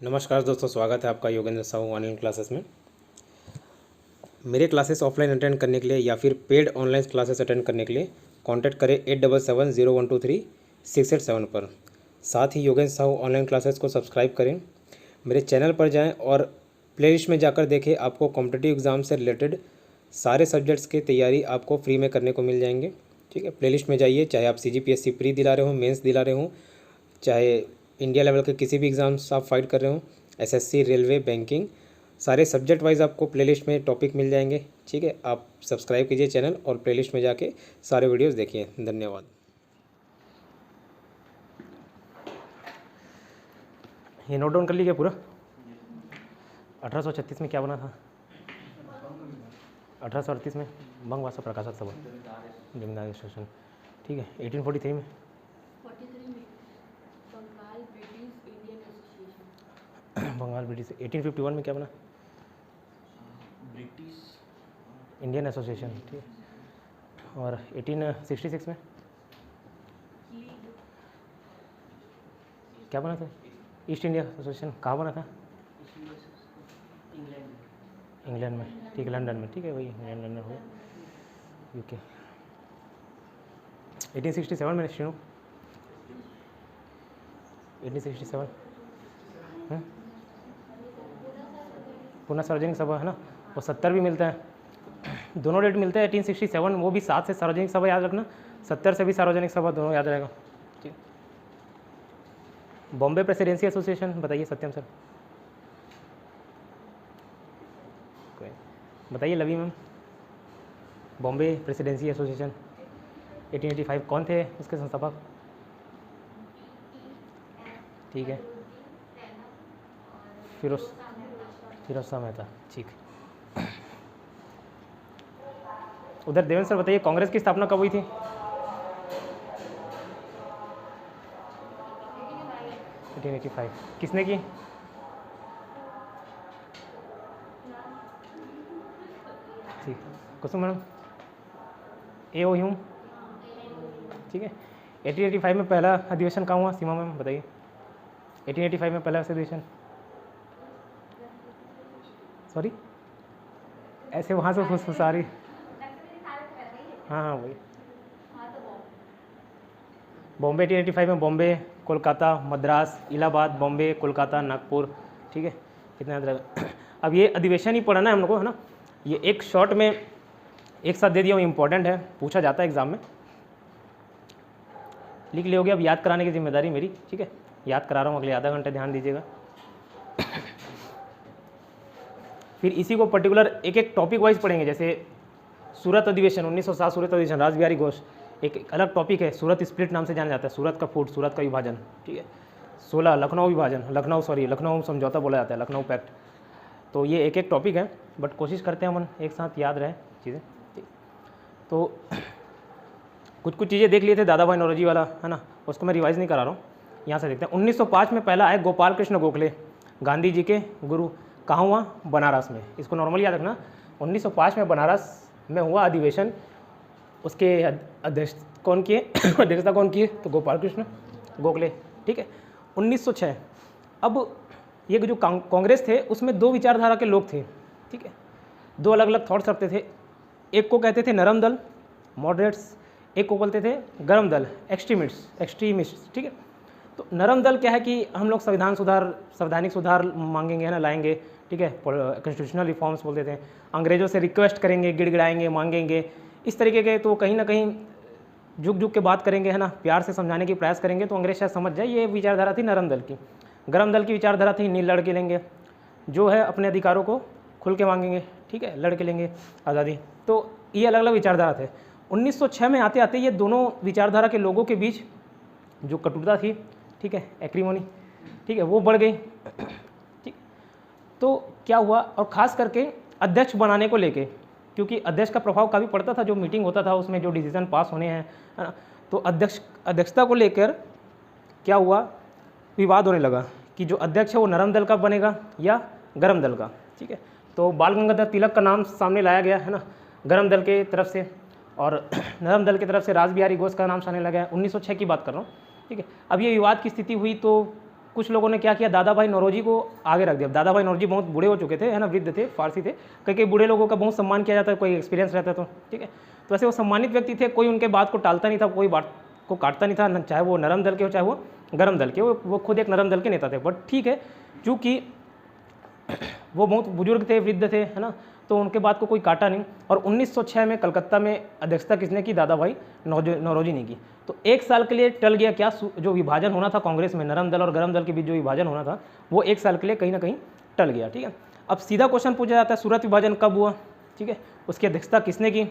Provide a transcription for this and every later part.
नमस्कार दोस्तों, स्वागत है आपका योगेंद्र साहू ऑनलाइन क्लासेस में। मेरे क्लासेस ऑफलाइन अटेंड करने के लिए या फिर पेड ऑनलाइन क्लासेस अटेंड करने के लिए कांटेक्ट करें 8770123687 पर। साथ ही योगेंद्र साहू ऑनलाइन क्लासेस को सब्सक्राइब करें। मेरे चैनल पर जाएं और प्लेलिस्ट में जाकर देखें, आपको कॉम्पिटिटिव एग्ज़ाम से रिलेटेड सारे सब्जेक्ट्स की तैयारी आपको फ्री में करने को मिल जाएंगे। ठीक है, प्लेलिस्ट में जाइए, चाहे आप CGPSC प्री दिला रहे हो, मेंस दिला रहे हो, चाहे इंडिया लेवल के किसी भी एग्ज़ाम्स आप फाइट कर रहे हो, SSC, रेलवे, बैंकिंग, सारे सब्जेक्ट वाइज आपको प्लेलिस्ट में टॉपिक मिल जाएंगे। ठीक है, आप सब्सक्राइब कीजिए चैनल और प्लेलिस्ट में जाके सारे वीडियोस देखिए। धन्यवाद। ये नोट डाउन कर लीजिए पूरा। 1836 में क्या बना था? 1838 में बंगवासा प्रकाशक सभा, जमींदारी एसोसिएशन। ठीक है, 1843 में 43 में Bengal British Indian Association. Bengal British. 1851 में क्या बना? British Indian Association. ठीक है, और 1866 में लीग क्या बना था? East India Association. कहाँ बना था? इंग्लैंड इंग्लैंड में। ठीक है, लंदन में। ठीक है, वही लंदन हो, UK। 1867 में शुरू। 1867 पुनः सार्वजनिक सभा है ना, वो 70 भी मिलता है, दोनों डेट मिलते हैं। 1867 वो भी 7 से सार्वजनिक सभा याद रखना, 70 से भी सार्वजनिक सभा, दोनों याद रहेगा। ठीक। बॉम्बे प्रेसिडेंसी एसोसिएशन बताइए सत्यम सर। बताइए लवी मैम। बॉम्बे प्रेसिडेंसी एसोसिएशन 1885 कौन थे उसके संस्थापक? ठीक है, फिरोज शाह मेहता। ठीक। उधर देवेंद्र सर बताइए, कांग्रेस की स्थापना कब हुई थी? 1885। किसने की? ठीक, कुसुम मैडम। AO Hume. ठीक है। 1885 में पहला अधिवेशन कहाँ हुआ? सीमा मैम बताइए। 1885 में पहला अधिवेशन, सॉरी ऐसे वहाँ से फुसफुसा रही। हाँ वही बॉम्बे। 1885 में बॉम्बे, कोलकाता, मद्रास, इलाहाबाद, बॉम्बे, कोलकाता, नागपुर। ठीक है, कितना याद रहेगा? अब ये अधिवेशन ही पढ़ना है हम लोग को, है ना। ये एक शॉर्ट में एक साथ दे दिया हूँ, इम्पॉर्टेंट है, पूछा जाता है एग्जाम में। लिख लियोगे, अब याद कराने की जिम्मेदारी मेरी। ठीक है, याद करा रहा हूँ, अगले आधा घंटे ध्यान दीजिएगा। फिर इसी को पर्टिकुलर एक एक टॉपिक वाइज पढ़ेंगे। जैसे सूरत अधिवेशन 1907, सूरत अधिवेशन, रासबिहारी घोष एक अलग टॉपिक है। सूरत स्प्लिट नाम से जाना जाता है, सूरत का फूट, सूरत का विभाजन। ठीक है। 16 लखनऊ विभाजन, लखनऊ समझौता बोला जाता है, लखनऊ पैक्ट। तो ये एक एक टॉपिक है, बट कोशिश करते हैं हम एक साथ याद रहे चीज़ें। ठीक, तो कुछ चीज़ें देख लिए थे, दादा भाई नौरोजी वाला, है ना, उसको मैं रिवाइज़ नहीं करा रहा हूँ। यहाँ से देखते हैं। 1905 में पहला आए गोपाल कृष्ण गोखले, गांधी जी के गुरु। कहाँ हुआ? बनारस में। इसको नॉर्मली याद रखना। 1905 में बनारस में हुआ अधिवेशन। उसके अध्यक्षता कौन किए? अध्यक्षता कौन किए? तो गोपाल कृष्ण गोखले। ठीक है। 1906 अब ये जो कांग्रेस थे उसमें दो विचारधारा के लोग थे। ठीक है, दो अलग अलग थॉट्स रखते थे। एक को कहते थे नरम दल, मॉडरेट्स, एक को बोलते थे गरम दल, एक्सट्रीमिस्ट। ठीक है, तो नरम दल क्या है कि हम लोग संवैधानिक सुधार मांगेंगे, है ना, लाएंगे। ठीक है, कॉन्स्टिट्यूशनल रिफॉर्म्स बोलते थे। अंग्रेज़ों से रिक्वेस्ट करेंगे, गिड़गिड़ाएंगे, मांगेंगे, इस तरीके के। तो कहीं ना कहीं झुक के बात करेंगे, है ना, प्यार से समझाने की प्रयास करेंगे तो अंग्रेज शायद समझ जाए। ये विचारधारा थी नरम दल की। गरम दल की विचारधारा थी नील लड़ के लेंगे, जो है अपने अधिकारों को खुल के मांगेंगे। ठीक है, लड़ के लेंगे आज़ादी। तो ये अलग अलग विचारधारा थे। 1906 में आते आते ये दोनों विचारधारा के लोगों के बीच जो कटुता थी, ठीक है, एक्रीमोनी, ठीक है, वो बढ़ गई। ठीक, तो क्या हुआ, और ख़ास करके अध्यक्ष बनाने को लेके, क्योंकि अध्यक्ष का प्रभाव काफ़ी पड़ता था। जो मीटिंग होता था उसमें जो डिसीजन पास होने हैं, है ना, तो अध्यक्षता को लेकर क्या हुआ, विवाद होने लगा कि जो अध्यक्ष है वो नरम दल का बनेगा या गरम दल का। ठीक है, तो बाल गंगाधर तिलक का नाम सामने लाया गया, है ना, गरम दल के तरफ से, और नरम दल की तरफ से रासबिहारी घोष का नाम सामने लगा है। 1906 की बात कर रहा हूँ। ठीक है, अब ये विवाद की स्थिति हुई तो कुछ लोगों ने क्या किया, दादा भाई नौरोजी को आगे रख दिया। दादा भाई नौरोजी बहुत बूढ़े हो चुके थे, है ना, वृद्ध थे, फारसी थे, कई कई बूढ़े लोगों का बहुत सम्मान किया जाता है, कोई एक्सपीरियंस रहता तो, ठीक है। तो ऐसे वो सम्मानित व्यक्ति थे, कोई उनके बात को टालता नहीं था, कोई बात को काटता नहीं था, चाहे वो नरम दल के हो चाहे वो गर्म दल के, वो खुद एक नरम दल के नेता थे। बट ठीक है, चूँकि वो बहुत बुजुर्ग थे, वृद्ध थे, है ना, तो उनके बात को कोई काटा नहीं। और 1906 में कलकत्ता में अध्यक्षता किसने की, दादा भाई नौरोजी ने की। तो एक साल के लिए टल गया क्या, जो विभाजन होना था कांग्रेस में, नरम दल और गर्म दल के बीच जो विभाजन होना था, वो एक साल के लिए कहीं ना कहीं टल गया, ठीक है। अब सीधा क्वेश्चन पूछा जाता है, सूरत विभाजन कब हुआ, ठीक है, उसकी अध्यक्षता किसने की,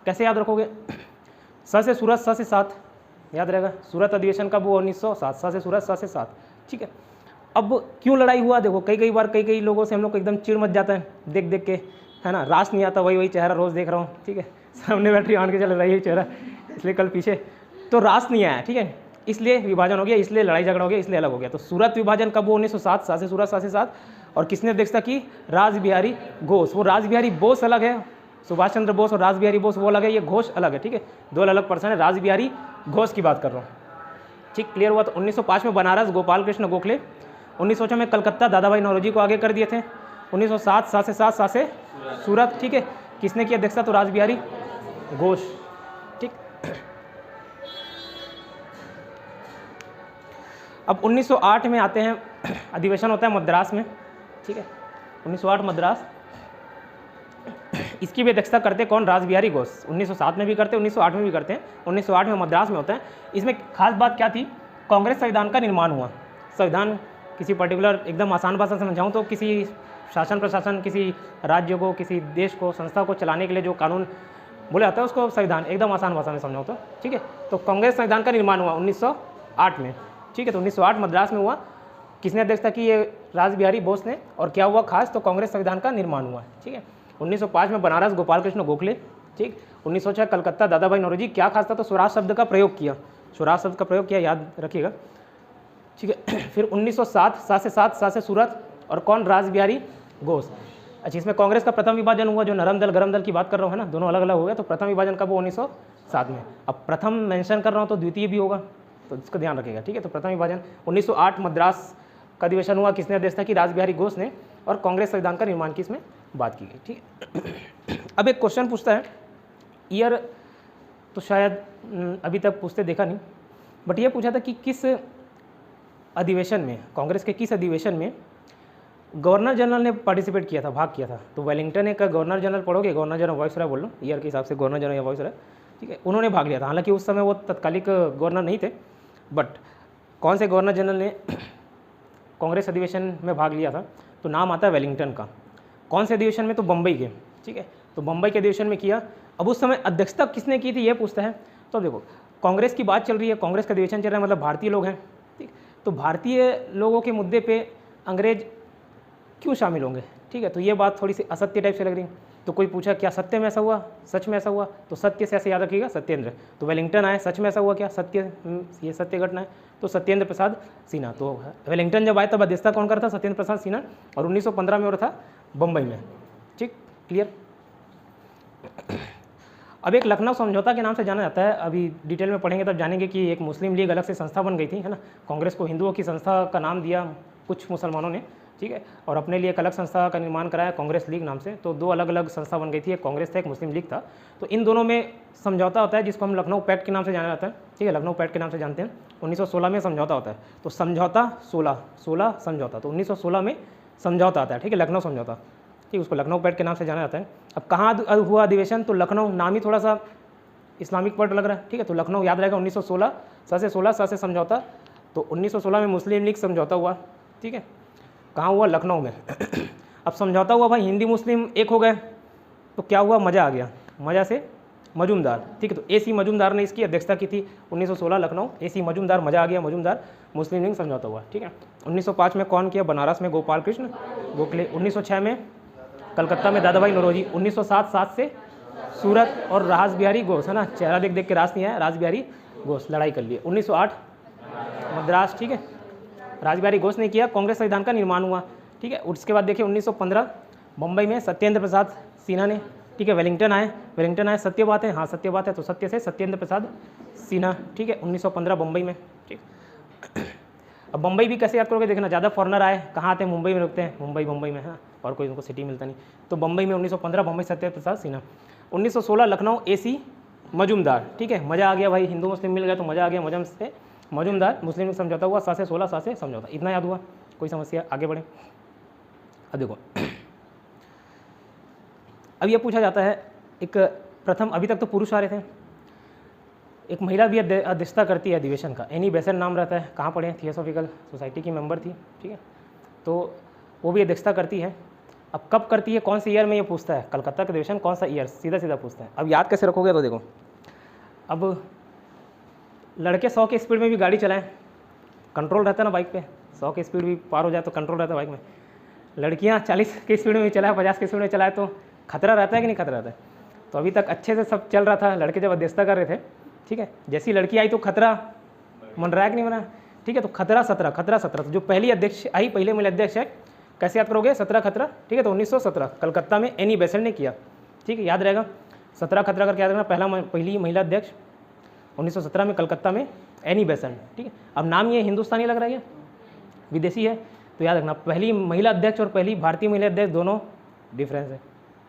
कैसे याद रखोगे, स से सूरत, स से सात, याद रहेगा। सूरत अधिवेशन कब हुआ, 1907, स से सूरत, स से सात, ठीक है। अब क्यों लड़ाई हुआ, देखो कई बार कई लोगों से हम लोग को एकदम चिढ़ मच जाता है देख देख के, है ना, रास नहीं आता, वही चेहरा रोज़ देख रहा हूँ, ठीक है, सामने बैटरी आन के चल रही है चेहरा, इसलिए कल पीछे तो रास नहीं आया, ठीक है, इसलिए विभाजन हो गया, इसलिए लड़ाई झगड़ा हो गया, इसलिए अलग हो गया। तो सूरत विभाजन कब हुआ, 1907, सा से सूरत, सा से सात। और किसने अध्यक्षता की, रास बिहारी घोष। वो रास बिहारी बोस अलग है, सुभाष चंद्र बोस और रास बिहारी बोस वो अलग है, ये घोष अलग है, ठीक है, दो अलग पर्सन है। रास बिहारी घोष की बात कर रहा हूँ, ठीक, क्लियर हुआ। तो 1905 में बनारस गोपाल कृष्ण गोखले, 1906 में कलकत्ता दादा भाई नौरोजी को आगे कर दिए थे, 1907 सा से सात, सा से सूरत, ठीक है, किसने की अध्यक्षता, तो रास बिहारी घोष, ठीक। अब 1908 में आते हैं, अधिवेशन होता है मद्रास में, ठीक है, 1908 मद्रास, इसकी भी अध्यक्षता करते कौन, रास बिहारी घोष। 1907 में भी करते, 1908 में भी करते हैं, 1908 में मद्रास में होता है। इसमें खास बात क्या थी, कांग्रेस संविधान का निर्माण हुआ। संविधान किसी पर्टिकुलर एकदम आसान भाषा से समझाऊँ तो किसी शासन प्रशासन, किसी राज्य को, किसी देश को, संस्था को चलाने के लिए जो कानून बोले जाता है उसको संविधान, एकदम आसान भाषा में समझाऊँ तो, ठीक है। तो कांग्रेस संविधान का निर्माण हुआ 1908 में, ठीक है। तो 1908 मद्रास में हुआ, किसने अध्यक्षता की, ये रास बिहारी बोस ने। और क्या हुआ खास, तो कांग्रेस संविधान का निर्माण हुआ, ठीक है। 1905 में बनारस गोपाल कृष्ण गोखले, ठीक। 1906 कलकत्ता दादा भाई नौरोजी। क्या खास था, तो स्वराज शब्द का प्रयोग किया, स्वराज शब्द का प्रयोग किया, याद रखिएगा, ठीक है। फिर 1907 सा से सात, सा से सूरत, और कौन, रास बिहारी घोष। अच्छा, इसमें कांग्रेस का प्रथम विभाजन हुआ, जो नरम दल गर्म दल की बात कर रहा हूँ, है ना, दोनों अलग अलग हो गया। तो प्रथम विभाजन कब हुआ, 1907 में। अब प्रथम मेंशन कर रहा हूँ तो द्वितीय भी होगा, तो इसका ध्यान रखिएगा, ठीक है। तो प्रथम विभाजन 1908 मद्रास का अधिवेशन हुआ, किसने अध्यक्षता की, रास बिहारी घोष ने। और कांग्रेस संविधान का निर्माण की इसमें बात की गई, ठीक है। अब एक क्वेश्चन पूछता है, ईयर तो शायद अभी तक पूछते देखा नहीं, बट ये पूछा था कि किस अधिवेशन में, कांग्रेस के किस अधिवेशन में गवर्नर जनरल ने पार्टिसिपेट किया था, भाग किया था। तो वेलिंगटन एक गवर्नर जनरल पढ़ोगे, गवर्नर जनरल वाइसरॉय बोल लो, ईयर के हिसाब से गवर्नर जनरल या वाइसरॉय, ठीक है, उन्होंने भाग लिया था। हालांकि उस समय वो तत्कालिक गवर्नर नहीं थे, बट कौन से गवर्नर जनरल ने कांग्रेस अधिवेशन में भाग लिया था, तो नाम आता है वेलिंगटन का। कौन से अधिवेशन में, तो बम्बई के, ठीक है। तो बम्बई के अधिवेशन में किया। अब उस समय अध्यक्षता किसने की थी, ये पूछता है। तो देखो, कांग्रेस की बात चल रही है, कांग्रेस का अधिवेशन चल रहा है, मतलब भारतीय लोग हैं, ठीक। तो भारतीय लोगों के मुद्दे पे अंग्रेज क्यों शामिल होंगे, ठीक है। तो ये बात थोड़ी सी असत्य टाइप से लग रही है। तो कोई पूछा क्या सत्य में ऐसा हुआ, सच में ऐसा हुआ, तो सत्य से ऐसे याद रखिएगा, सत्येंद्र। तो वेलिंगटन आए, सच में ऐसा हुआ क्या, सत्य, ये सत्य घटना है, तो सत्येंद्र प्रसाद सिन्हा। तो वेलिंगटन जब आए तब अध्यक्षता कौन करता, सत्येंद्र प्रसाद सिन्हा। और 1915 में हो रहा था बम्बई में, ठीक, क्लियर। अब एक लखनऊ समझौता के नाम से जाना जाता है, अभी डिटेल में पढ़ेंगे तब जानेंगे कि एक मुस्लिम लीग अलग से संस्था बन गई थी, है ना। कांग्रेस को हिंदुओं की संस्था का नाम दिया कुछ मुसलमानों ने, ठीक है, और अपने लिए एक अलग संस्था का निर्माण कराया कांग्रेस लीग नाम से। तो दो अलग अलग संस्था बन गई थी, एक कांग्रेस था, एक मुस्लिम लीग था। तो इन दोनों में समझौता होता है, जिसको हम लखनऊ पैक्ट के नाम से जाना जाता है, ठीक है, लखनऊ पैक्ट के नाम से जानते हैं। 1916 में समझौता होता है। तो समझौता 16 समझौता, तो 1916 में समझौता आता है, ठीक है, लखनऊ समझौता, ठीक, उसको लखनऊ पैक्ट के नाम से जाना जाता है। अब कहाँ हुआ अधिवेशन, तो लखनऊ, नाम ही थोड़ा सा इस्लामिक वर्ड लग रहा है, ठीक है, तो लखनऊ याद रहेगा। 1916 सा से समझौता। तो 1916 में मुस्लिम लीग समझौता हुआ, ठीक है, कहाँ हुआ, लखनऊ में। अब समझौता हुआ भाई, हिंदी मुस्लिम एक हो गए, तो क्या हुआ, मजा आ गया, मजा से मजूमदार, ठीक है। तो AC मजूमदार ने इसकी अध्यक्षता की थी 1916 लखनऊ, AC मजूमदार, मजा आ गया मजूमदार, मुस्लिम लीग समझौता हुआ, ठीक है। 1905 में कौन किया, बनारस में गोपाल कृष्ण गोखले। 1906 में कलकत्ता में दादा भाई नौरोजी। 1907 से सूरत और रास बिहारी घोष, है ना, चेहरा देख देख के रास नहीं आया, रास बिहारी घोष लड़ाई कर लिए। 1908 मद्रास, ठीक है, रास बिहारी घोष ने किया, कांग्रेस संविधान का निर्माण हुआ, ठीक है। उसके बाद देखिए 1915 बम्बई में सत्येंद्र प्रसाद सिन्हा ने, ठीक है, वेलिंगटन आए, सत्य बात है, हाँ सत्य बात है, तो सत्य से सत्येंद्र प्रसाद सिन्हा, ठीक है, 1915 बम्बई में, ठीक। अब मुंबई भी कैसे याद करोगे, देखना ज़्यादा फॉरनर आए कहाँ आते हैं, मुंबई में रुकते हैं, मुंबई में है, और कोई उनको सिटी मिलता नहीं। तो मुंबई में 1915 मुंबई सत्येंद्र प्रसाद सिन्हा। 1916 लखनऊ AC मजूमदार, ठीक है, मज़ा आ गया भाई, हिंदू मुस्लिम मिल गया तो मज़ा आ गया, मजम से मजूमदार, मुस्लिम समझौता हुआ 7 से 16, 7 से समझौता, इतना याद हुआ, कोई समस्या, आगे बढ़े। अब देखो अब ये पूछा जाता है, एक प्रथम, अभी तक तो पुरुष आ रहे थे, एक महिला भी अध्यक्षता करती है अधिवेशन का, एनी बेसेंट नाम रहता है, कहाँ पढ़े, थियोसॉफिकल सोसाइटी की मेंबर थी, ठीक है, तो वो भी अध्यक्षता करती है। अब कब करती है, कौन से ईयर में, ये पूछता है, कलकत्ता का अधिवेशन कौन सा ईयर, सीधा सीधा पूछता है। अब याद कैसे रखोगे, तो देखो अब लड़के 100 की स्पीड में भी गाड़ी चलाएं, कंट्रोल रहता है ना बाइक पे, 100 की स्पीड भी पार हो जाए तो कंट्रोल रहता है बाइक में। लड़कियां 40 की स्पीड में भी चलाए, 50 की स्पीड में चलाए तो खतरा रहता है कि नहीं खतरा रहता है। तो अभी तक अच्छे से सब चल रहा था, लड़के जब अध्यक्षता कर रहे थे, ठीक है, जैसी लड़की आई तो खतरा मन रहा है कि नहीं बना, ठीक है, तो खतरा 17, तो जो पहली अध्यक्ष आई, पहले महिला अध्यक्ष है, कैसे याद करोगे, 17 खतरा, ठीक है, तो 1917 कलकत्ता में एनी बेसेंट ने किया, ठीक है, याद रहेगा, 17 खतरा करके याद रखना, पहली महिला अध्यक्ष 1917 में कलकत्ता में एनी बेसेंट, ठीक है। अब नाम ये हिंदुस्तानी लग रहा है, विदेशी है, तो याद रखना पहली महिला अध्यक्ष और पहली भारतीय महिला अध्यक्ष दोनों डिफरेंस है,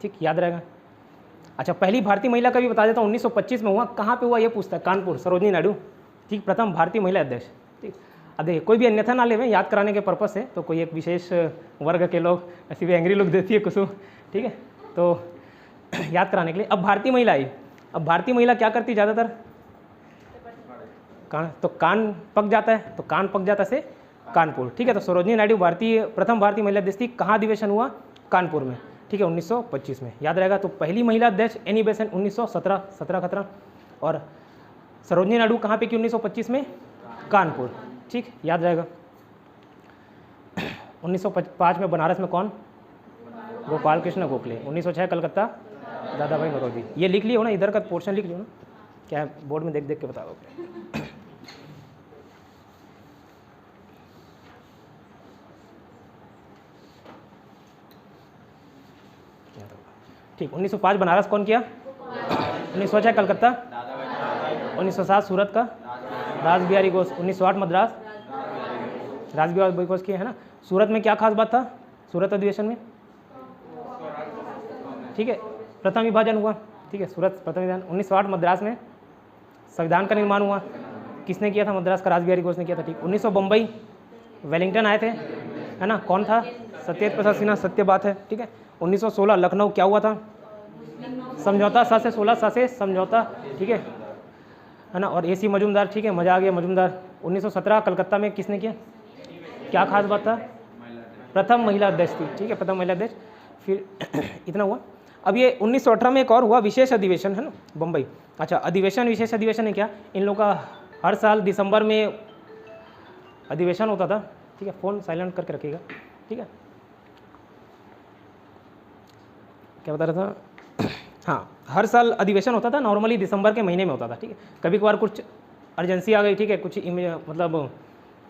ठीक, याद रहेगा। अच्छा, पहली भारतीय महिला का भी बता देता हूँ, 1925 में हुआ, कहाँ पे हुआ ये पूछता है, कानपुर, सरोजनी नायडू, ठीक, प्रथम भारतीय महिला अध्यक्ष, ठीक। अब देखिए कोई भी अन्यथा ना लेवें, याद कराने के पर्पज से, तो कोई एक विशेष वर्ग के लोग ऐसी भी एंग्री लुक देती है कुसुम, ठीक है, तो याद कराने के लिए। अब भारतीय महिला आई, अब भारतीय महिला क्या करती ज़्यादातर, कान पक जाता है, तो कान पक जाता से कानपुर, ठीक है, तो सरोजनी नायडू प्रथम भारतीय महिला अध्यक्ष थी, कहाँ अधिवेशन हुआ, कानपुर में, ठीक है, 1925 में, याद रहेगा। तो पहली महिला अध्यक्ष एनी बेसेंट 1917, 17 खतरा, और सरोजनी नायडू कहाँ पे की 1925 में, कानपुर, ठीक, याद रहेगा। 1905 में बनारस में कौन, गोपाल कृष्ण गोखले। 1906 कलकत्ता, दादा भाई नौरोजी। ये लिख लियो ना, इधर का पोर्शन लिख लियो ना, क्या बोर्ड में देख देख के बता दो। ठीक, 1905 बनारस कौन किया, 1906 कलकत्ता, 1907 सूरत का राज बिहारी घोष, 1908 मद्रास राज बिहारी घोष किए, है ना। सूरत में क्या खास बात था, सूरत अधिवेशन में, ठीक है, प्रथम विभाजन हुआ, ठीक है, सूरत प्रथम विभाजन। 1908 मद्रास में संविधान का निर्माण हुआ, किसने किया था, मद्रास का राज बिहारी घोष ने किया था, ठीक। 1900 बम्बई वेलिंगटन आए थे, है ना, कौन था, सत्येंद्र प्रसाद सिन्हा, सत्य बात है, ठीक है। 1916 लखनऊ क्या हुआ था, समझौता, 7 से 16, 7 से समझौता, ठीक है ना, और AC मजूमदार, ठीक है, मजा आ गया मजूमदार। 1917 कलकत्ता में किसने किया, क्या खास बात था, प्रथम महिला अध्यक्ष थी, ठीक है, प्रथम महिला अध्यक्ष, फिर इतना हुआ। अब ये 1918 में एक और हुआ विशेष अधिवेशन, है ना, बम्बई। अच्छा, अधिवेशन, विशेष अधिवेशन है क्या, इन लोगों का हर साल दिसंबर में अधिवेशन होता था, ठीक है, फ़ोन साइलेंट करके रखिएगा, ठीक है, क्या बता रहा था, हाँ, हर साल अधिवेशन होता था, नॉर्मली दिसंबर के महीने में होता था, ठीक है, कभी कभार कुछ अर्जेंसी आ गई, ठीक है, कुछ मतलब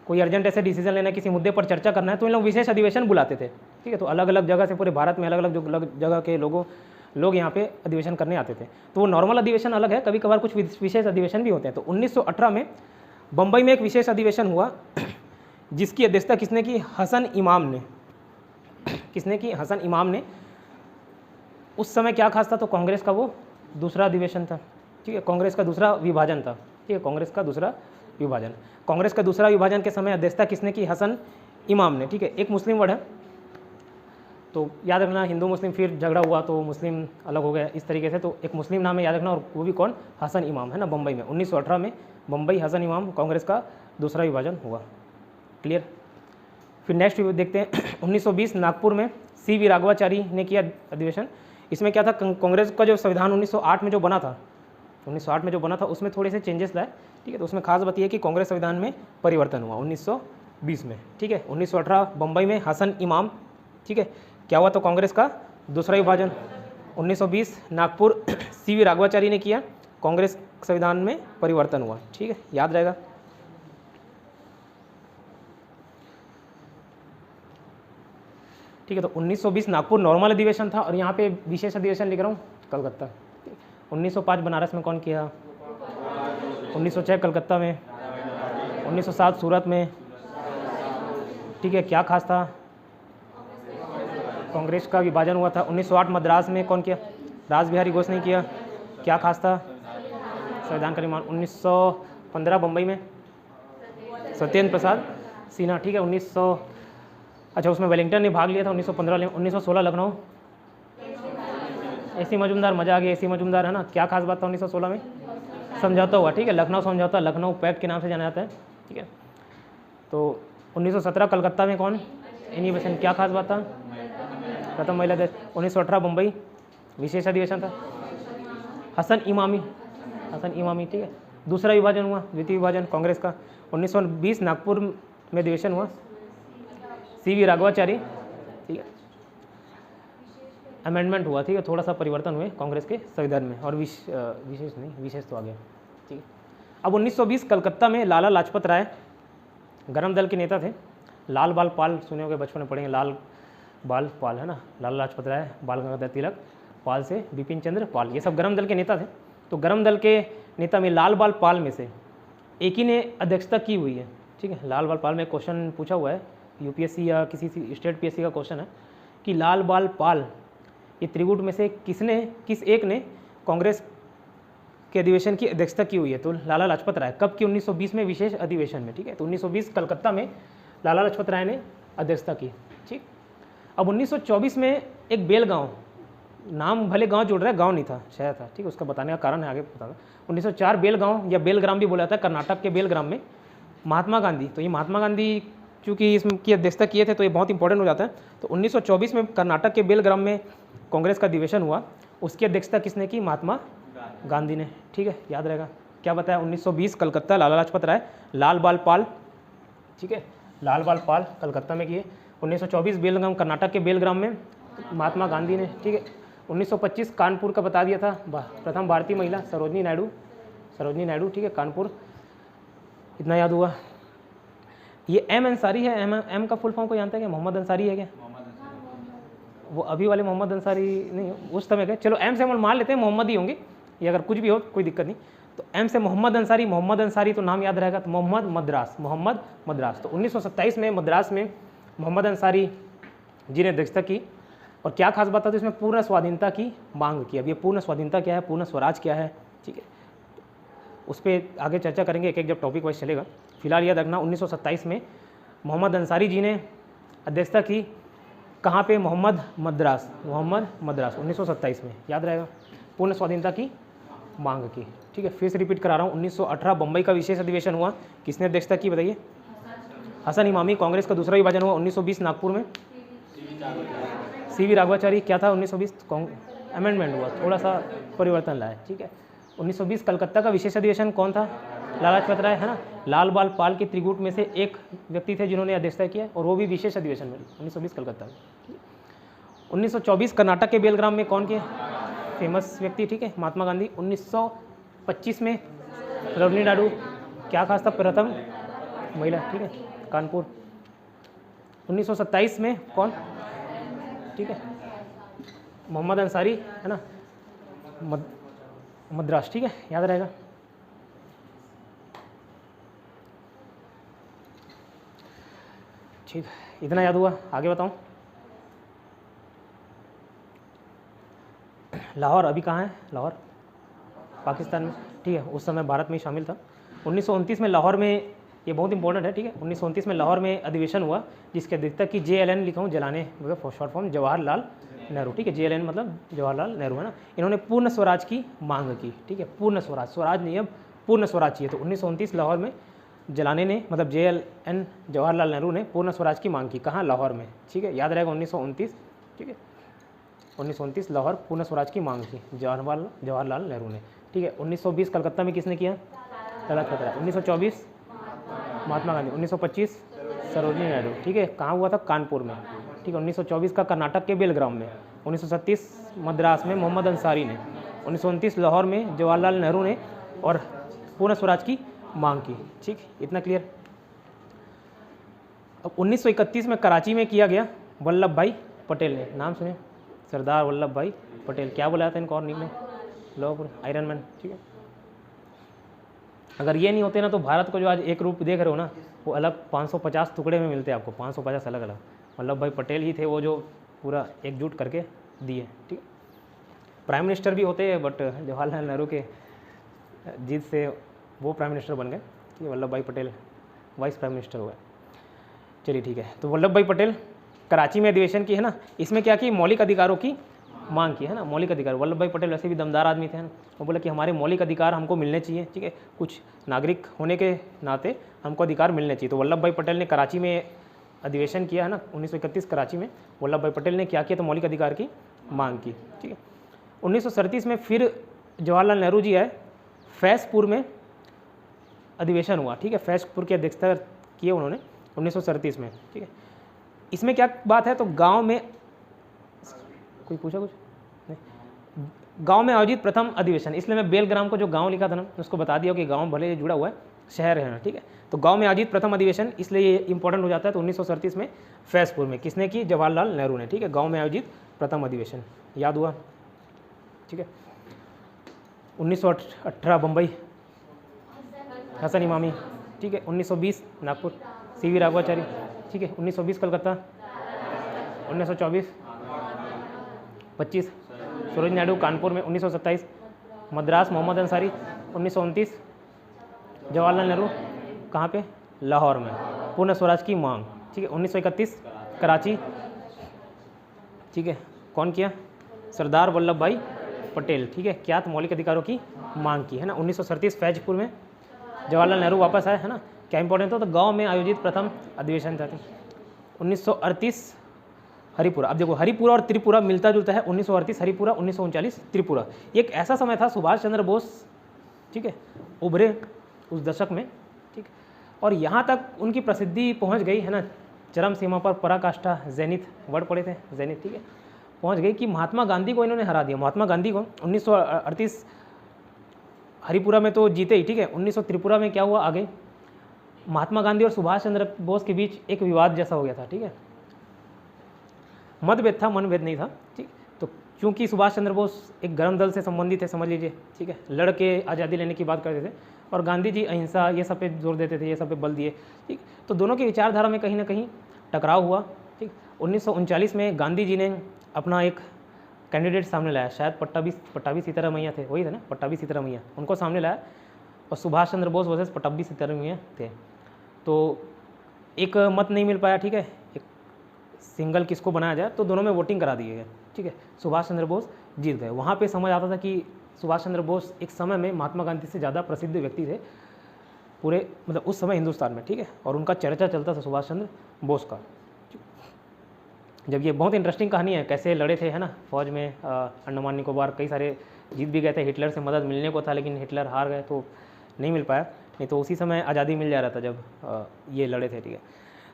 कोई अर्जेंट ऐसे डिसीजन लेना है, किसी मुद्दे पर चर्चा करना है, तो इन लोग विशेष अधिवेशन बुलाते थे, ठीक है, तो अलग अलग जगह से पूरे भारत में अलग अलग जगह के लोग यहाँ पे अधिवेशन करने आते थे। तो वो नॉर्मल अधिवेशन अलग है, कभी कभार कुछ विशेष अधिवेशन भी होते हैं। तो 1918 में बम्बई में एक विशेष अधिवेशन हुआ, जिसकी अध्यक्षता किसने की, हसन इमाम ने, किसने की, हसन इमाम ने। उस समय क्या खास था, तो कांग्रेस का वो दूसरा अधिवेशन था, ठीक है, कांग्रेस का दूसरा विभाजन था, ठीक है, कांग्रेस का दूसरा विभाजन, कांग्रेस का दूसरा विभाजन के समय अध्यक्षता किसने की, हसन इमाम ने, ठीक है। एक मुस्लिम वर्ड है, तो याद रखना, हिंदू मुस्लिम फिर झगड़ा हुआ तो मुस्लिम अलग हो गया, इस तरीके से, तो एक मुस्लिम नाम है, याद रखना, और वो भी कौन, हसन इमाम, है ना, बम्बई में 1918 में बम्बई, हसन इमाम, कांग्रेस का दूसरा विभाजन हुआ, क्लियर। फिर नेक्स्ट देखते हैं 1920 नागपुर में CV राघवाचारी ने किया अधिवेशन। इसमें क्या था, कांग्रेस का जो संविधान 1908 में जो बना था, 1908 में जो बना था, उसमें थोड़े से चेंजेस लाए, ठीक है, तो उसमें खास बात यह कि कांग्रेस संविधान में परिवर्तन हुआ 1920 में, ठीक है। 1918 बम्बई में हसन इमाम, ठीक है, क्या हुआ, तो कांग्रेस का दूसरा विभाजन। 1920 नागपुर CV राघवाचारी ने किया, कांग्रेस संविधान में परिवर्तन हुआ, ठीक है, याद रहेगा। ठीक है, तो 1920 नागपुर नॉर्मल अधिवेशन था, और यहाँ पे विशेष अधिवेशन लिख रहा हूँ कलकत्ता। 1905 बनारस में कौन किया, 1906 कलकत्ता में, 1907 सूरत में, ठीक है, क्या खास था? कांग्रेस का विभाजन हुआ था। 1908 मद्रास में कौन किया? रास बिहारी घोष ने किया। क्या खास था? संविधान का निर्माण। 1915 बम्बई में सत्येंद्र प्रसाद सिन्हा। ठीक है, 1900 अच्छा उसमें वेलिंगटन ने भाग लिया था 1915 में। 1916 लखनऊ, एसी मजूमदार, मजा आ गया, एसी मजूमदार है ना। क्या खास बात था 1916 में? समझौता हुआ। ठीक है, लखनऊ समझौता, लखनऊ पैक्ट के नाम से जाना जाता है। ठीक है, तो 1917 कलकत्ता में कौन? Annie Besant. क्या खास बात था? प्रथम महिला अध्यक्ष। 1918 मुंबई विशेष अधिवेशन था। हसन इमामी, हसन इमामी। ठीक है, दूसरा विभाजन हुआ, द्वितीय विभाजन कांग्रेस का। 1920 नागपुर में अधिवेशन हुआ, सीवी राघवाचारी। ठीक है, अमेंडमेंट हुआ। ठीक है, थोड़ा सा परिवर्तन हुए कांग्रेस के संविधान में, और विशेष नहीं, विशेष तो आ गया। ठीक है, अब 1920 कलकत्ता में लाला लाजपत राय गरम दल के नेता थे। लाल बाल पाल सुने होंगे, बचपन में पढ़ेंगे, लाल बाल पाल है ना। लाला लाजपत राय, बाल गंगाधर तिलक, पाल से बिपिन चंद्र पाल, ये सब गरम दल के नेता थे। तो गरम दल के नेता में लाल बाल पाल में से एक ही ने अध्यक्षता की हुई है। ठीक है, लाल बाल पाल में क्वेश्चन पूछा हुआ है, यूपीएससी या किसी स्टेट पीएससी का क्वेश्चन है कि लाल बाल पाल ये त्रिगुट में से किस एक ने कांग्रेस के अधिवेशन की अध्यक्षता की हुई है? तो लाला लाजपत राय। कब की? 1920 में विशेष अधिवेशन में। ठीक है, तो 1920 कलकत्ता में लाला लाजपत राय ने अध्यक्षता की। ठीक, अब 1924 में एक बेलगांव, नाम भले गांव जुड़ रहा है, गांव नहीं था, शहर था। ठीक है, उसका बताने का कारण है आगे बताऊंगा। 1904 बेलगांव या बेलग्राम भी बोला जाता है, कर्नाटक के बेलग्राम में महात्मा गांधी, तो ये महात्मा गांधी चूँकि इसकी अध्यक्षता किए थे तो ये बहुत इंपॉर्टेंट हो जाता है। तो 1924 में कर्नाटक के बेलग्राम में कांग्रेस का अधिवेशन हुआ, उसकी अध्यक्षता किसने की? महात्मा गांधी ने। ठीक है, याद रहेगा। क्या बताया? 1920 कलकत्ता, लाला लाजपत राय, लाल बाल पाल। ठीक है, लाल बाल पाल कलकत्ता में किए। 1924 बेलगाम, कर्नाटक के बेलग्राम में महात्मा गांधी ने। ठीक है, 1925 कानपुर का बता दिया था, प्रथम भारतीय महिला सरोजनी नायडू, सरोजनी नायडू। ठीक है, कानपुर, इतना याद हुआ। ये एम अंसारी है, एम का फुल फॉर्म को जानता है क्या? मोहम्मद अंसारी है क्या? वो अभी वाले मोहम्मद अंसारी नहीं, उस समय के। चलो एम से हम मान लेते हैं मोहम्मद ही होंगे, ये अगर कुछ भी हो कोई दिक्कत नहीं। तो एम से मोहम्मद अंसारी तो नाम याद रहेगा, तो मोहम्मद मद्रास। तो 1927 में मद्रास में मोहम्मद अंसारी जी ने अध्यक्षता की। और क्या खास बात था? तो इसमें पूर्ण स्वाधीनता की मांग की। अब ये पूर्ण स्वाधीनता क्या है, पूर्ण स्वराज क्या है, ठीक है, उस पर आगे चर्चा करेंगे, एक एक जब टॉपिक वाइज चलेगा। फिलहाल याद रखना 1927 में मोहम्मद अंसारी जी ने अध्यक्षता की। कहाँ पे? मोहम्मद मद्रास 1927 में, याद रहेगा, पूर्ण स्वाधीनता की मांग की। ठीक है, फिर से रिपीट करा रहा हूँ। 1918 बम्बई का विशेष अधिवेशन हुआ, किसने अध्यक्षता की बताइए? हसन इमामी। कांग्रेस का दूसरा विभाजन हुआ 1920 नागपुर में, सीवी राघवाचारी। क्या था 1920? अमेंडमेंट हुआ, थोड़ा सा परिवर्तन लाया। ठीक है, 1920 कलकत्ता का विशेष अधिवेशन कौन था? लाला लाजपत राय, है ना। लाल बाल पाल के त्रिगुट में से एक व्यक्ति थे जिन्होंने अध्यक्षता किया, और वो भी विशेष अधिवेशन में 1920 कलकत्ता में। 1924 कर्नाटक के बेलग्राम में कौन के फेमस व्यक्ति? ठीक है, महात्मा गांधी। 1925 में सरोजनी नायडू। क्या खास था? प्रथम महिला। ठीक है, कानपुर। 1927 में कौन? ठीक है, मोहम्मद अंसारी, है ना, मद्रास। ठीक है, याद रहेगा। ठीक, इतना याद हुआ, आगे बताऊं। लाहौर अभी कहाँ है? लाहौर पाकिस्तान में। ठीक है, उस समय भारत में ही शामिल था। 1929 में लाहौर में, ये बहुत इंपॉर्टेंट है। ठीक है, 1929 में लाहौर में अधिवेशन हुआ, जिसकी अध्यक्षता की JLN लिखा हूँ, जलाने मतलब शॉर्ट फॉर्म जवाहरलाल नेहरू। ठीक है, JLN मतलब जवाहरलाल नेहरू, है ना। इन्होंने पूर्ण स्वराज की मांग की। ठीक है, पूर्ण स्वराज, स्वराज नहीं, अब पूर्ण स्वराज चाहिए। तो 1929 लाहौर में जलाने ने, मतलब JLN जवाहरलाल नेहरू ने पूर्ण स्वराज की मांग की। कहाँ? लाहौर में। ठीक है, याद रहेगा 1929। ठीक है, 1929 लाहौर पूर्ण स्वराज की मांग की जवाहरलाल नेहरू ने। ठीक है, 1920 कलकत्ता में किसने किया? लाला लाजपत राय। 1924 महात्मा गांधी। 1925 सरोजनी नायडू। ठीक है, कहाँ हुआ था? कानपुर में। ठीक है, 1924 का कर्नाटक के बेलग्राम में। 1937 मद्रास में मोहम्मद अंसारी ने। 1929 लाहौर में जवाहरलाल नेहरू ने, और पूर्ण स्वराज की मांग की। ठीक, इतना क्लियर। अब 1931 में कराची में किया गया, वल्लभ भाई पटेल ने, नाम सुने, सरदार वल्लभ भाई पटेल। क्या बोला था इनको और निकले? लौह आयरन मैन। ठीक है, अगर ये नहीं होते ना तो भारत को जो आज एक रूप देख रहे हो ना, वो अलग 550 टुकड़े में मिलते आपको, 550 अलग अलग। वल्लभ भाई पटेल ही थे वो जो पूरा एकजुट करके दिए, ठीक है। प्राइम मिनिस्टर भी होते हैं, बट जवाहरलाल नेहरू के जीत से वो प्राइम मिनिस्टर बन गए, ठीक है। वल्लभ भाई पटेल वाइस प्राइम मिनिस्टर हुए। चलिए ठीक है, तो वल्लभ भाई पटेल कराची में अधिवेशन की है ना, इसमें क्या की, मौलिक अधिकारों की मांग की है ना, मौलिक अधिकार। वल्लभ भाई पटेल वैसे भी दमदार आदमी थे ना, वो बोले कि हमारे मौलिक अधिकार हमको मिलने चाहिए, ठीक है, कुछ नागरिक होने के नाते हमको अधिकार मिलने चाहिए। तो वल्लभ भाई पटेल ने कराची में अधिवेशन किया है ना 1931 कराची में, वल्लभ भाई पटेल ने क्या किया, तो मौलिक अधिकार की मांग की, ठीक है। 1937 में फिर जवाहरलाल नेहरू जी आए, फैज़पुर में अधिवेशन हुआ, ठीक है, फैज़पुर की अध्यक्षता किए उन्होंने 1937 में, ठीक है। इसमें क्या बात है, तो गांव में कोई पूछा कुछ नहीं, गांव में आयोजित प्रथम अधिवेशन, इसलिए मैं बेलग्राम को जो गांव लिखा था ना उसको बता दिया कि गांव भले जुड़ा हुआ है, शहर है ना, ठीक है। तो गांव में आयोजित प्रथम अधिवेशन, इसलिए ये इंपॉर्टेंट हो जाता है। तो 1937 में फैज़पुर में किसने की, जवाहरलाल नेहरू ने, ठीक है। गांव में आयोजित प्रथम अधिवेशन याद हुआ, ठीक है। 1918 बम्बई, हसन इमामी, ठीक है। 1920 नागपुर, सीवी राघवाचारी, ठीक है। 1920 कलकत्ता, 1924 25 सूरज नायडू कानपुर में, 1927 मद्रास मोहम्मद अंसारी, 1929 जवाहरलाल नेहरू कहाँ पे, लाहौर में, पूर्ण स्वराज की मांग, ठीक है। 1931 कराची, ठीक है, कौन किया, सरदार वल्लभ भाई पटेल, ठीक है, क्या, तो मौलिक अधिकारों की मांग की है ना। 1937 फैज़पुर में जवाहरलाल नेहरू वापस आए है ना, क्या इंपॉर्टेंट था, तो गांव में आयोजित प्रथम अधिवेशन था। 1938 हरिपुरा, अब देखो हरिपुरा और त्रिपुरा मिलता जुलता है, 1938 हरिपुरा, 1939 त्रिपुरा। ये एक ऐसा समय था, सुभाष चंद्र बोस, ठीक है, उभरे उस दशक में, ठीक। और यहाँ तक उनकी प्रसिद्धि पहुँच गई है ना, चरम सीमा पर पराकाष्ठा, ज़ेनिथ वर्ड पढ़े थे, ज़ेनिथ, ठीक है, पहुँच गई कि महात्मा गांधी को इन्होंने हरा दिया। महात्मा गांधी को 1938 हरिपुरा में तो जीते ही, ठीक है। 1900 त्रिपुरा में क्या हुआ आगे, महात्मा गांधी और सुभाष चंद्र बोस के बीच एक विवाद जैसा हो गया था, ठीक है। मतभेद था, मनभेद नहीं था, ठीक। तो क्योंकि सुभाष चंद्र बोस एक गर्म दल से संबंधित थे, समझ लीजिए, ठीक है, लड़के आज़ादी लेने की बात करते थे, और गांधी जी अहिंसा ये सब पे जोर देते थे, ये सब पे बल दिए, ठीक। तो दोनों की विचारधारा में कहीं ना कहीं टकराव हुआ, ठीक। 1939 में गांधी जी ने अपना एक कैंडिडेट सामने लाया, शायद पट्टाभी सीताराम मैया थे, वही थे ना, पट्टाभी सीताराम मैया, उनको सामने लाया, और सुभाष चंद्र बोस वर्सेस पट्टाभी सीताराम मैया थे। तो एक मत नहीं मिल पाया, ठीक है, एक सिंगल किसको बनाया जाए, तो दोनों में वोटिंग करा दिए गए, ठीक है। सुभाष चंद्र बोस जीत गए। वहाँ पे समझ आता था कि सुभाष चंद्र बोस एक समय में महात्मा गांधी से ज़्यादा प्रसिद्ध व्यक्ति थे पूरे, मतलब उस समय हिंदुस्तान में, ठीक है, और उनका चर्चा चलता था सुभाष चंद्र बोस का। जब ये बहुत इंटरेस्टिंग कहानी है, कैसे लड़े थे, है ना, फौज में, अंडमान निकोबार कई सारे जीत भी गए थे, हिटलर से मदद मिलने को था, लेकिन हिटलर हार गए तो नहीं मिल पाया, नहीं तो उसी समय आज़ादी मिल जा रहा था जब ये लड़े थे, ठीक है।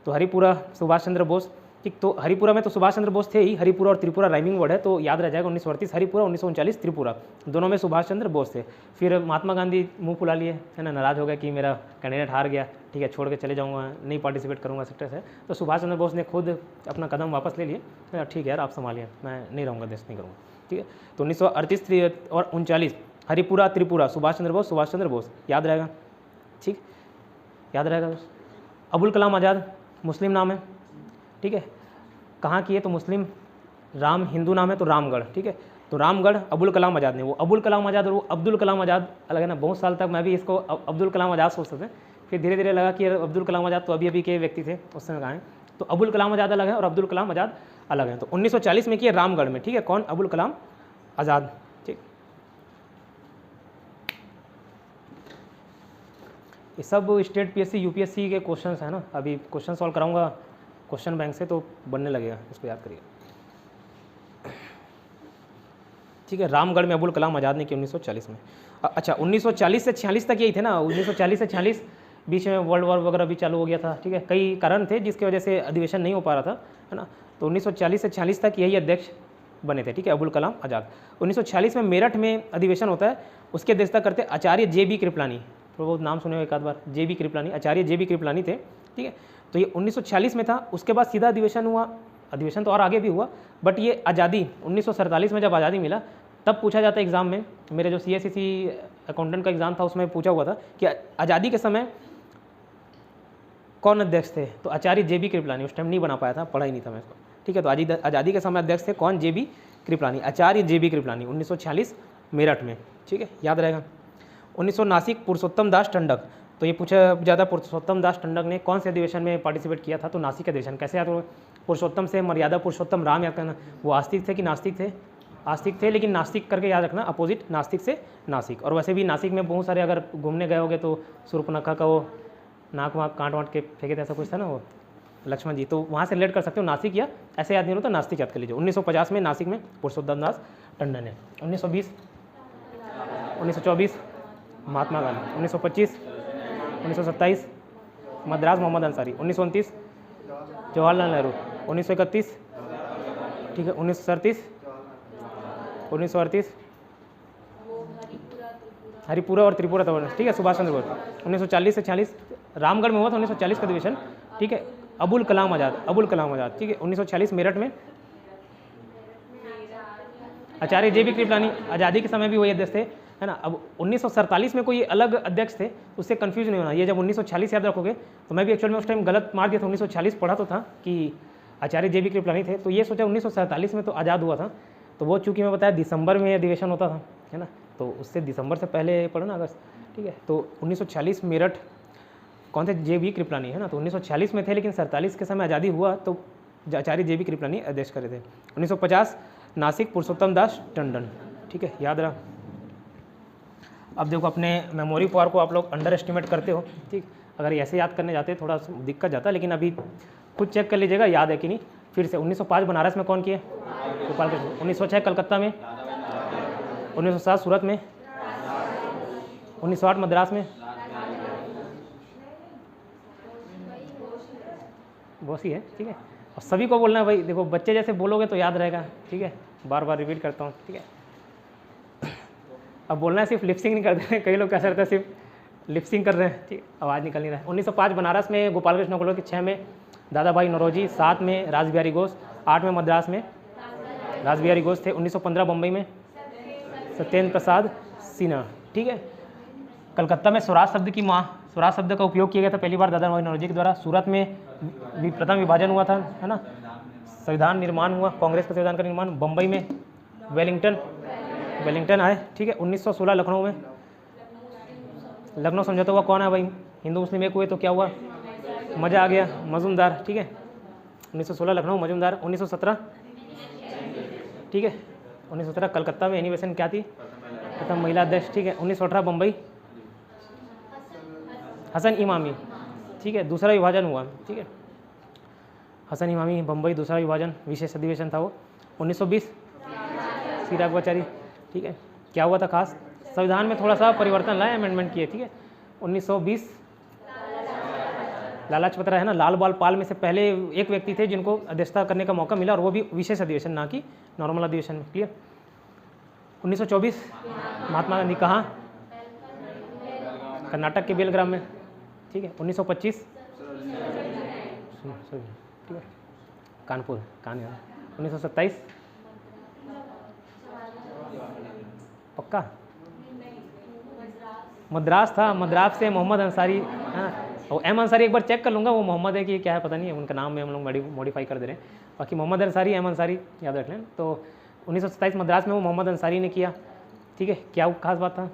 तो हरिपुरा सुभाष चंद्र बोस, ठीक, तो हरिपुरा में तो सुभाष चंद्र बोस थे ही, हरिपुरा और त्रिपुरा राइमिंग वर्ड है तो याद रह जाएगा। 1938 हरिपुरा, 1939 त्रिपुरा, दोनों में सुभाष चंद्र बोस थे। फिर महात्मा गांधी मुंह फुला लिए, है ना, नाराज़ हो गया कि मेरा कैंडिडेट हार गया, ठीक है, छोड़ के चले जाऊँगा, नहीं पार्टिसिपेट करूँगा सेक्टर से। तो सुभाष चंद्र बोस ने खुद अपना कदम वापस ले लिए, ठीक है यार आप संभालिए, मैं नहीं रहूँगा, देश नहीं करूँगा, ठीक है। तो 1938 और 1939 हरिपुरा त्रिपुरा, सुभाष चंद्र बोस याद रहेगा, ठीक, याद रहेगा। अबुल कलाम आज़ाद मुस्लिम नाम है, ठीक है, कहाँ की है, तो मुस्लिम, राम हिंदू नाम है तो रामगढ़, ठीक है। तो रामगढ़ अबुल कलाम आज़ाद ने, वो अबुल कलाम आज़ाद और वो अब्दुल कलाम आज़ाद अलग है ना। बहुत साल तक मैं भी इसको अब्दुल कलाम आज़ाद सोचते थे, फिर धीरे धीरे लगा कि अब्दुल कलाम आज़ाद तो अभी के व्यक्ति थे उस समय कहाँ हैं। तो अबुल कलाम आज़ाद अलग है और अब्दुल कलाम आज़ाद अलग है। तो 1940 में किया रामगढ़ में, ठीक है, कौन, अबुल कलाम आज़ाद, ठीक। ये सब स्टेट पीएससी यूपीएससी के क्वेश्चंस हैं ना, अभी क्वेश्चन सॉल्व कराऊंगा क्वेश्चन बैंक से तो बनने लगेगा, इसको याद करिए, ठीक है। रामगढ़ में अबुल कलाम आज़ाद ने की 1940 में। अच्छा 1940 से 46 तक यही थे ना, 1940 से 46 बीच में वर्ल्ड वॉर वगैरह भी चालू हो गया था, ठीक है, कई कारण थे जिसकी वजह से अधिवेशन नहीं हो पा रहा था, है ना। तो 1940 से 46 तक यही अध्यक्ष बने थे, ठीक है, अबुल कलाम आज़ाद। 1946 में मेरठ में अधिवेशन होता है, उसकी अध्यक्षता करते आचार्य JB कृपलानी, तो बहुत नाम सुने हो एक आध बार, JB कृपलानी, आचार्य JB कृपलानी थे, ठीक है। तो ये 1946 में था। उसके बाद सीधा अधिवेशन हुआ, अधिवेशन तो और आगे भी हुआ, बट ये आज़ादी 1947 में जब आज़ादी मिला तब पूछा जाता है एग्ज़ाम में, मेरे जो CSEC अकाउंटेंट का एग्जाम था, उसमें पूछा हुआ था कि आज़ादी के समय कौन अध्यक्ष थे, तो आचार्य JB कृपलानी। उस टाइम नहीं बना पाया था, पढ़ा ही नहीं था मैं इसको, ठीक है। तो आज़ादी के समय अध्यक्ष थे कौन, JB कृपलानी, आचार्य JB कृपलानी, 1946 मेरठ में, ठीक है, याद रहेगा। 1900 नासिक, पुरुषोत्तम दास टंडक। तो ये पूछा जाता, पुरुषोत्तम दास टंडक ने कौन से अधिवेशन में पार्टिसिपेट किया था, तो नासिक अधिवेशन। कैसे याद होगा, पुरुषोत्तम से मर्यादा पुरुषोत्तम राम याद करना, वो आस्तिक थे कि नास्तिक थे, आस्तिक थे, लेकिन नास्तिक करके याद रखना, अपोजिट नास्तिक से नासिक। और वैसे भी नासिक में बहुत सारे, अगर घूमने गए होगे तो शूर्पणखा का वो नाक वाक काट वाट के फेंके थे, ऐसा कुछ था ना वो लक्ष्मण जी, तो वहाँ से रिलेट कर सकते हो नासिक, या ऐसे याद नहीं होता नास्तिक याद कर लीजिए। 1950 में नासिक में पुरुषोत्तम दास टंडन है। 1920, 1924 महात्मा गांधी, 1925, 1927 मद्रास मोहम्मद अंसारी, 1929 जवाहरलाल नेहरू, 1931, ठीक है, 1937, 1938 हरिपुरा और त्रिपुरा तब, ठीक है, सुभाष चंद्र बोस। 1940 से 40 रामगढ़ में हुआ था, 1940 का अधिवेशन, ठीक है। अबुल कलाम आज़ाद, अबुल कलाम आज़ाद, ठीक है, 1946 मेरठ में। आचार्य JB कृपलानी आज़ादी के समय भी वही अध्यक्ष थे, है ना। अब 1947 में कोई अलग अध्यक्ष थे, उससे कंफ्यूज नहीं होना। ये जब 1946 याद रखोगे, तो मैं भी एक्चुअल में उस टाइम गलत मार दिया था, 1946 पढ़ा तो था कि आचार्य JB कृपलानी थे, तो ये सोचा 1947 में तो आज़ाद हुआ था, तो वो चूँकि मैं बताया दिसंबर में अधिवेशन होता था, है ना, तो उससे दिसंबर से पहले पढ़ो ना, अगस्त, ठीक है। तो 1946 मेरठ कौन थे, JB कृपलानी, है ना। तो 1946 में थे, लेकिन 47 के समय आज़ादी हुआ तो आचार्य JB कृपलानी अध्यक्ष करे थे। 1950 नासिक, पुरुषोत्तम दास टंडन, ठीक है, याद रहा। अब देखो, अपने मेमोरी पावर को आप लोग अंडर एस्टिमेट करते हो, ठीक। अगर ऐसे याद करने जाते थोड़ा दिक्कत जाता, लेकिन अभी खुद चेक कर लीजिएगा याद है कि नहीं। फिर से 1905 बनारस में कौन किए, गोपाल कृष्ण। 1906 कलकत्ता में, 1907 सूरत में, 1908 मद्रास में, बहुत सी है, ठीक है। और सभी को बोलना है भाई, देखो बच्चे जैसे बोलोगे तो याद रहेगा, ठीक है, बार बार रिपीट करता हूँ, ठीक है। अब बोलना है, सिर्फ लिपसिंग नहीं करते हैं, कई लोग कैसा रहता है सिर्फ लिपसिंग कर रहे हैं, ठीक, आवाज़ निकल नहीं रहा है। 1905 बनारस में गोपाल कृष्ण गोखले, 6 में दादा भाई नौरोजी, 7 में रासबिहारी घोष, 8 में मद्रास में रासबिहारी घोष थे। 1915 बम्बई में सत्येंद्र प्रसाद सिन्हा, ठीक है। कलकत्ता में स्वराज शब्द की माँ, स्वराज शब्द का उपयोग किया गया था पहली बार दादा भाई नौरोजी के द्वारा। सूरत में प्रथम विभाजन हुआ था, है ना, संविधान निर्माण हुआ, कांग्रेस का संविधान का निर्माण। बम्बई में वेलिंगटन आए, ठीक है। 1916 लखनऊ में लखनऊ समझौता हुआ, कौन है भाई, हिंदू मुस्लिम एक हुए तो क्या हुआ, मज़ा आ गया, मजूमदार, ठीक है। 1916 लखनऊ, मजूमदार। 1917, ठीक है, 1917 कलकत्ता में एनिवेशन क्या थी, प्रथम महिला अध्यक्ष, ठीक है। 1918 बम्बई हसन इमामी, ठीक है, दूसरा विभाजन हुआ, ठीक है, हसन इमामी बम्बई, दूसरा विभाजन, विशेष अधिवेशन था वो। 1920 सीरागवाचारी, ठीक है, क्या हुआ था खास, संविधान में थोड़ा सा परिवर्तन लाए, अमेंडमेंट किए, ठीक है। 1920 लाला लाजपत राय, है ना, लाल बाल पाल में से पहले एक व्यक्ति थे जिनको अध्यक्षता करने का मौका मिला, और वो भी विशेष अधिवेशन, ना कि नॉर्मल अधिवेशन में, क्लियर। 1924 महात्मा गांधी कहाँ, कर्नाटक के बेलग्राम में, ठीक है। 1925 ठीक है, कानपुर, 1927 पक्का मद्रास था, मद्रास से मोहम्मद अंसारी, हाँ, और एम अंसारी एक बार चेक कर लूँगा वो मोहम्मद है कि क्या है पता नहीं है, उनका नाम में हम लोग मॉडिफाई कर दे रहे हैं, बाकी मोहम्मद अंसारी, एम अंसारी याद रख लें। तो 1927 मद्रास में वो मोहम्मद अंसारी ने किया, ठीक है। क्या खास बात था,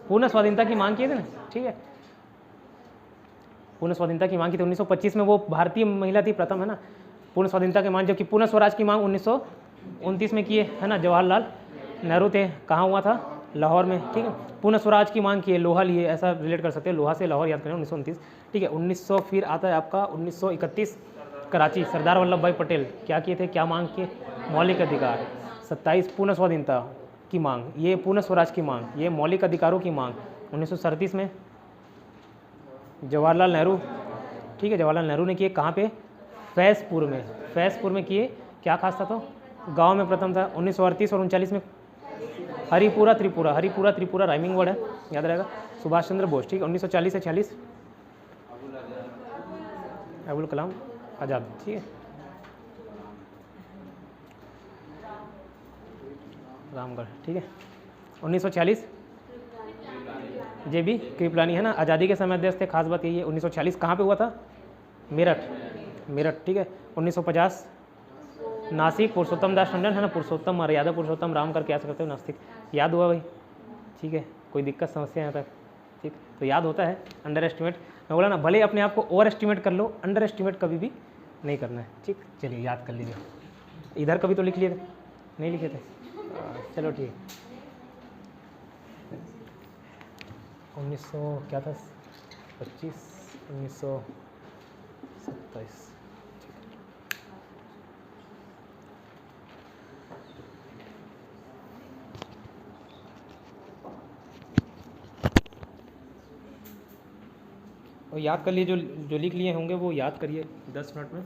पूर्ण स्वाधीनता की मांग किए थे ना, ठीक है, पूर्ण स्वाधीनता की मांग की थी। 1925 में वो भारतीय महिला थी प्रथम, है ना, पूर्ण स्वाधीनता की मांग, जबकि पूर्ण स्वराज की मांग 1929 में किए, है ना, जवाहरलाल नेहरू थे, कहाँ हुआ था, लाहौर में, ठीक है। पूर्ण स्वराज की मांग किए, लोहा लिए, ऐसा रिलेट कर सकते हैं, लोहा से लाहौर याद करें, 1929, ठीक है। 1900 फिर आता है आपका 1931 कराची, सरदार वल्लभ भाई पटेल क्या किए थे, क्या मांग किए, मौलिक अधिकार। 27 पूर्ण स्वाधीनता की मांग, ये पूर्ण स्वराज की मांग, ये मौलिक अधिकारों की मांग। 1937 में जवाहरलाल नेहरू, ठीक है, जवाहरलाल नेहरू ने किए, कहाँ पे, फैज़पुर में किए, क्या खास था, तो गांव में प्रथम था। 1938 और 39 में हरिपुरा त्रिपुरा राइमिंग वर्ड है, याद रहेगा, सुभाष चंद्र बोस, ठीक है। 1940 से 46 अबुल कलाम आज़ाद, ठीक है। रामगढ़, ठीक है। 1946 JB कृपलानी है ना, आज़ादी के समय अध्यक्ष थे, खास बात यही है। 1940 कहाँ पे हुआ था? मेरठ, मेरठ, ठीक है। 1950 नासिक, पुरुषोत्तम दास टंडन है ना, पुरुषोत्तम मर्यादा पुरुषोत्तम राम करके याद करते हो, नास्तिक। याद हुआ भाई? ठीक है, कोई दिक्कत समस्या यहाँ तक? ठीक, तो याद होता है। अंडर एस्टिमेट, मैं बोला ना, भले अपने आप को ओवर एस्टिमेट कर लो, अंडर एस्टिमेट कभी भी नहीं करना है, ठीक। चलिए याद कर लीजिए। इधर कभी तो लिख लिए थे, नहीं लिखे थे? चलो ठीक है। 1900 क्या था? 25, 1927। और याद कर लिए, जो लिख लिए होंगे वो याद करिए 10 मिनट में।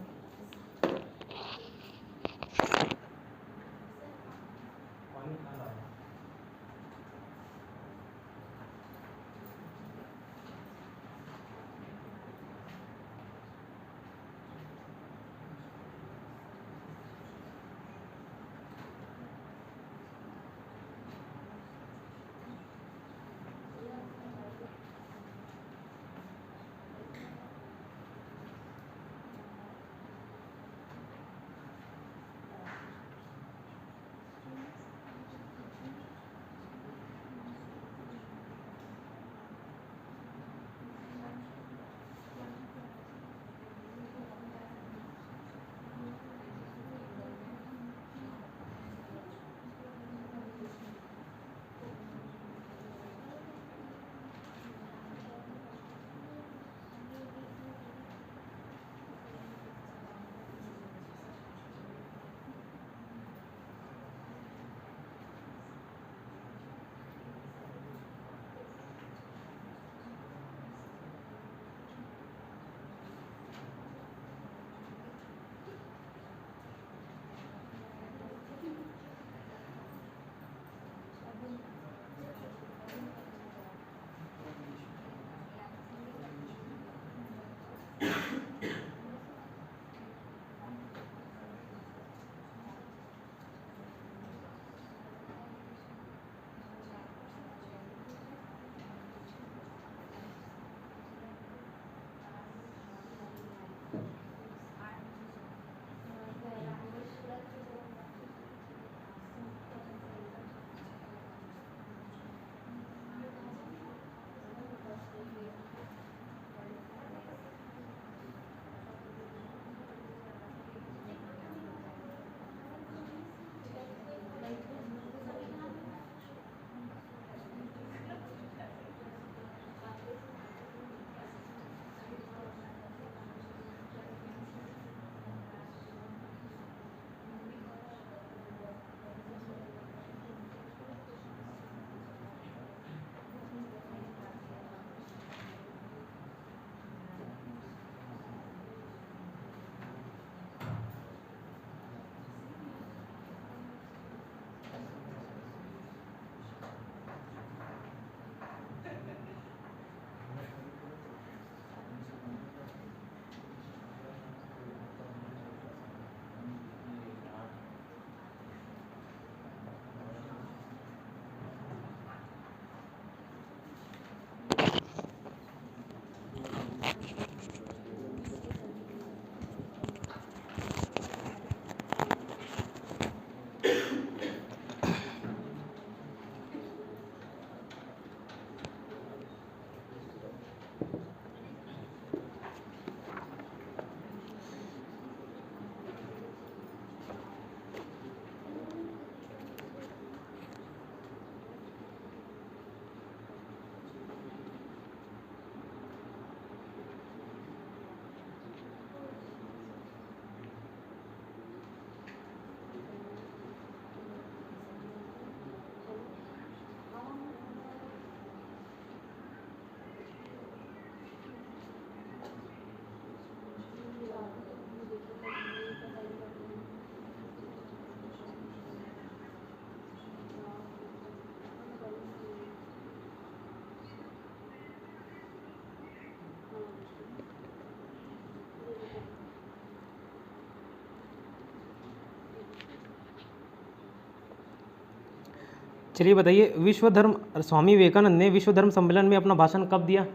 चलिए बताइए, विश्व धर्म स्वामी विवेकानंद ने विश्व धर्म सम्मेलन में अपना भाषण कब दिया?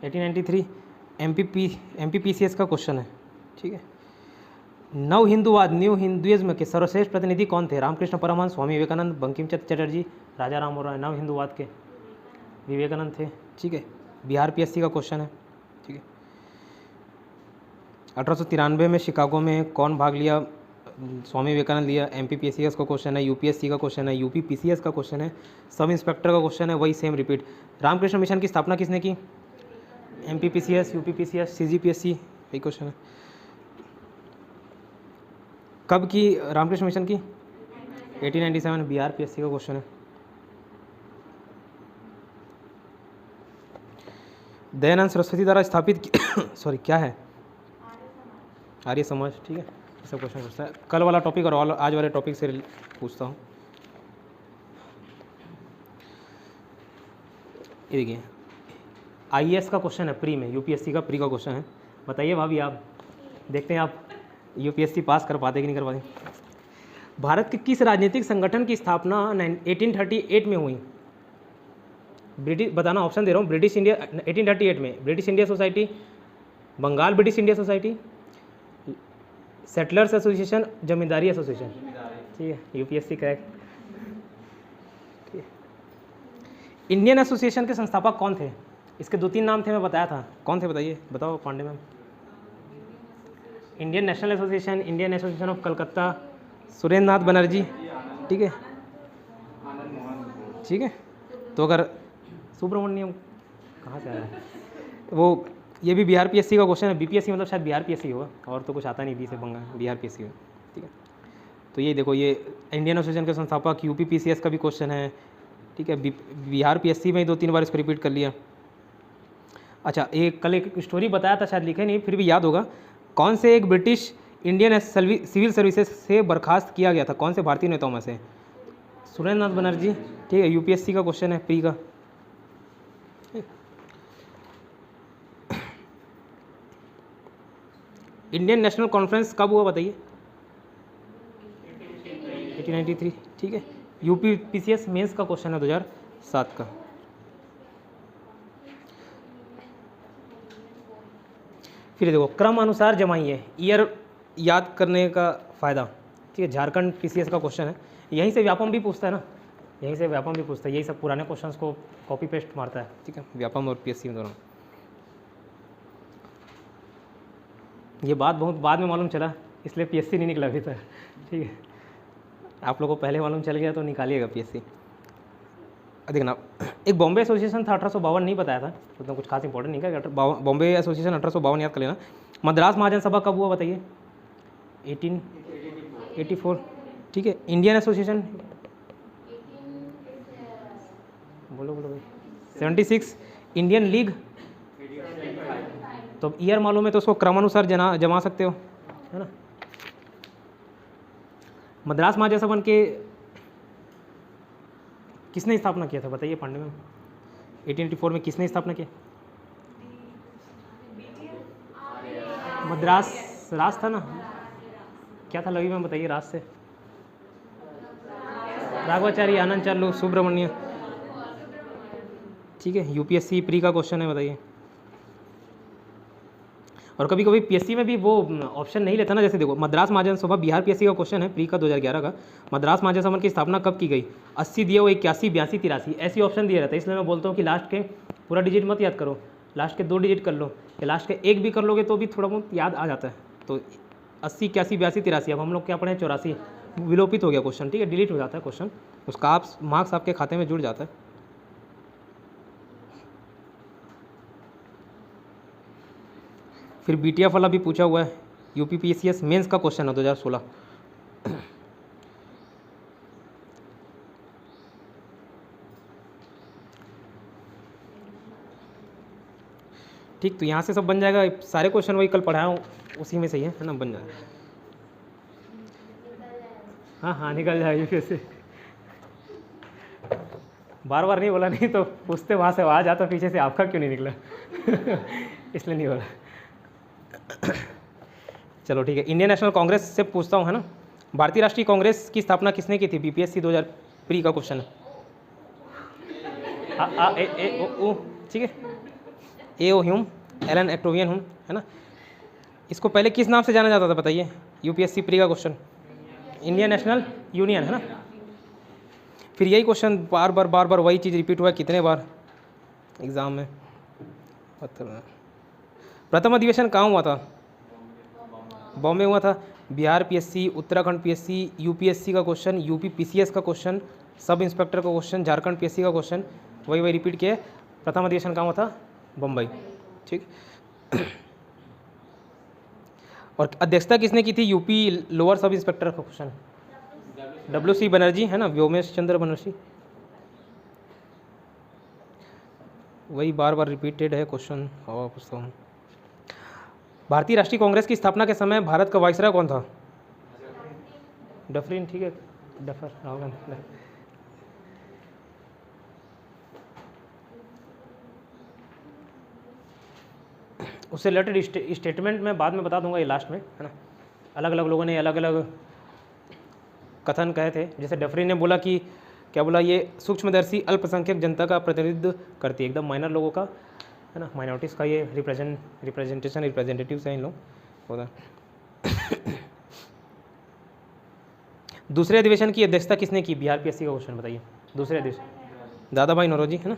1893। MPPCS का क्वेश्चन है, ठीक है। नव हिंदुवाद न्यू हिंदुइज्म के सर्वश्रेष्ठ प्रतिनिधि कौन थे? रामकृष्ण परमहंस, स्वामी विवेकानंद, बंकिम चंद्र चटर्जी, राजा राम मोहन राय। नव हिंदुवाद के विवेकानंद थे, ठीक है। बिहार PSC का क्वेश्चन है, ठीक है। 1893 में शिकागो में कौन भाग लिया? स्वामी विवेकानंद लिया। MPPCS का क्वेश्चन है, UPSC का क्वेश्चन है, UPPCS का क्वेश्चन है, सब इंस्पेक्टर का क्वेश्चन है, वही सेम रिपीट। रामकृष्ण मिशन की स्थापना किसने की? MPPCS, UPPCS, CGPSC, यही क्वेश्चन है। कब की रामकृष्ण मिशन की? 1897। बिहार PSC का क्वेश्चन है। दयानंद सरस्वती द्वारा स्थापित सॉरी क्या है? आर्य समाज, ठीक है। सब क्वेश्चन पूछता है। कल वाला टॉपिक और आज वाले टॉपिक से पूछता हूँ। ये देखिए, IAS का क्वेश्चन है प्री में, UPSC का प्री का क्वेश्चन है। बताइए भाभी, आप देखते हैं आप UPSC पास कर पाते कि नहीं कर पाते। भारत के किस राजनीतिक संगठन की स्थापना 1838 में हुई? ब्रिटिश, बताना, ऑप्शन दे रहा हूँ। ब्रिटिश इंडिया 1838 में, British India society, Bengal British India society, settlers association, Zamindari association, ठीक है। UPSC करेक्ट, ठीक है। इंडियन एसोसिएशन के संस्थापक कौन थे? इसके 2-3 नाम थे, मैं बताया था। कौन थे बताइए, बताओ Pandey ma'am. Indian national association, Indian association of Calcutta, Surendra Nath Banerjee, ठीक है, ठीक है। तो अगर सुब्रमण्यम कहाँ से आया है वो, ये भी बिहार PSC का क्वेश्चन है। BPSC मतलब शायद बिहार PSC होगा, और तो कुछ आता नहीं, बी से बंगाल, बिहार PSC होगा, ठीक है। तो ये देखो, ये इंडियन एसोसिएशन के संस्थापक, UPPCS का भी क्वेश्चन है, ठीक है। बिहार PSC में 2-3 बार इसको रिपीट कर लिया। अच्छा, कल एक स्टोरी बताया था, शायद लिखे नहीं, फिर भी याद होगा। कौन से एक ब्रिटिश इंडियन सिविल सर्विसेज से बर्खास्त किया गया था? कौन से भारतीय नेताओं में से? सुरेंद्र नाथ बनर्जी, ठीक है। UPSC का क्वेश्चन है प्री का। इंडियन नेशनल कॉन्फ्रेंस कब हुआ बताइए? 1893, ठीक है। UPPCS मेंस का क्वेश्चन है 2007 का। फिर देखो, क्रम अनुसार जमाइए, ईयर याद करने का फ़ायदा, ठीक है। झारखंड PCS का क्वेश्चन है। यहीं से व्यापम भी पूछता है ना, यहीं से व्यापम भी पूछता है। यही सब पुराने क्वेश्चंस को कॉपी पेस्ट मारता है, ठीक है, व्यापम और PSC में दोनों। ये बात बहुत बाद में मालूम चला, इसलिए PSC नहीं निकला अभी तक, ठीक है। आप लोगों को पहले मालूम चल गया तो निकालिएगा PSC। देखना, एक बॉम्बे एसोसिएशन था 1852, नहीं बताया था, तो कुछ खास इंपॉर्टेंट नहीं था। बॉम्बे एसोसिएशन 1852 याद कर लेना। मद्रास महाजन सभा कब हुआ बताइए? 1884, ठीक है। इंडियन एसोसिएशन, बोलो बोलो भाई। 76। इंडियन लीग, तो ईयर मालूम है तो उसको क्रमानुसार जमा सकते हो, है ना। मद्रास महाजन सभा के किसने स्थापना किया था बताइए पांडे में? 1884 में किसने स्थापना किया? मद्रास राज था ना, क्या था लवी में बताइए? राज से राघवाचारी, आनंद चार्लू, सुब्रमण्य, ठीक है। UPSC प्री का क्वेश्चन है, बताइए। और कभी कभी PSC में भी वो ऑप्शन नहीं लेता ना, जैसे देखो, मद्रास महाजन सभा बिहार PSC का क्वेश्चन है प्री का 2011 का। मद्रास महाजन सभा की स्थापना कब की गई? 80 दिए हो, 81, 82, 83, ऐसी ऑप्शन दिए रहता है। इसलिए मैं बोलता हूँ कि लास्ट के पूरा डिजिट मत याद करो, लास्ट के 2 डिजिट कर लो, या लास्ट के 1 भी कर लोगे तो भी थोड़ा बहुत याद आ जाता है। तो 80, 81, 82, 83, अब हम लोग क्या पढ़े? 84, विलोपित हो गया क्वेश्चन, ठीक है, डिलीट हो जाता है क्वेश्चन, उसका आप मार्क्स आपके खाते में जुड़ जाता है। फिर BTF वाला भी पूछा हुआ है, UPPCS मेंस का क्वेश्चन है 2016। ठीक, तो यहाँ से सब बन जाएगा। सारे क्वेश्चन वही कल पढ़ाया हूँ उसी में सही है ना, बन जाएगा। हाँ हाँ, निकल जाएगी फिर से। बार बार नहीं बोला, नहीं तो पूछते वहाँ से आ जाता पीछे से, आपका क्यों नहीं निकला इसलिए नहीं बोला। चलो ठीक है, इंडियन नेशनल कांग्रेस से पूछता हूँ, है ना। भारतीय राष्ट्रीय कांग्रेस की स्थापना किसने की थी? BPSC 2000 प्री का क्वेश्चन है। आ ए ए ओ, ठीक है, ए ओ ह्यूम, एलन एक्टोवियन ह्यूम, है ना। इसको पहले किस नाम से जाना जाता था बताइए? यूपीएससी प्री का क्वेश्चन, इंडियन नेशनल यूनियन, है ना। फिर यही क्वेश्चन बार बार वही चीज़ रिपीट हुआ है कितने बार एग्ज़ाम में। प्रथम अधिवेशन कहाँ हुआ था? बॉम्बे हुआ था। Bihar PSC, Uttarakhand PSC, UPSC का क्वेश्चन, यूपी पीसीएस का क्वेश्चन, सब इंस्पेक्टर का क्वेश्चन, झारखंड पीएससी का क्वेश्चन, वही रिपीट किए। प्रथम अधिवेशन कहाँ हुआ था? बम्बई, ठीक। और अध्यक्षता किसने की थी? यूपी लोअर सब इंस्पेक्टर का क्वेश्चन, WC बनर्जी, है ना, व्योमेश चंद्र बनर्जी। वही बार रिपीटेड है क्वेश्चन। और पूछता हूँ, भारतीय राष्ट्रीय कांग्रेस की स्थापना के समय भारत का वाइसराय कौन था? डफरिन, ठीक है, डफर, राहुल गांधी। उससे रिलेटेड स्टेटमेंट मैं बाद में बता दूंगा, ये लास्ट में, है ना। अलग अलग लोगों ने अलग अलग कथन कहे थे। जैसे डफरिन ने बोला कि क्या बोला, ये सूक्ष्मदर्शी अल्पसंख्यक जनता का प्रतिनिधित्व करती है, एकदम माइनर लोगों का, है ना, माइनॉरिटीज़ का ये रिप्रेजेंटेटिव्स हैं इन लोग होता। दूसरे अधिवेशन की अध्यक्षता किसने की? बिहार पीएससी का क्वेश्चन बताइए। दूसरे अधिवेशन दादा भाई नौरोजी, है ना।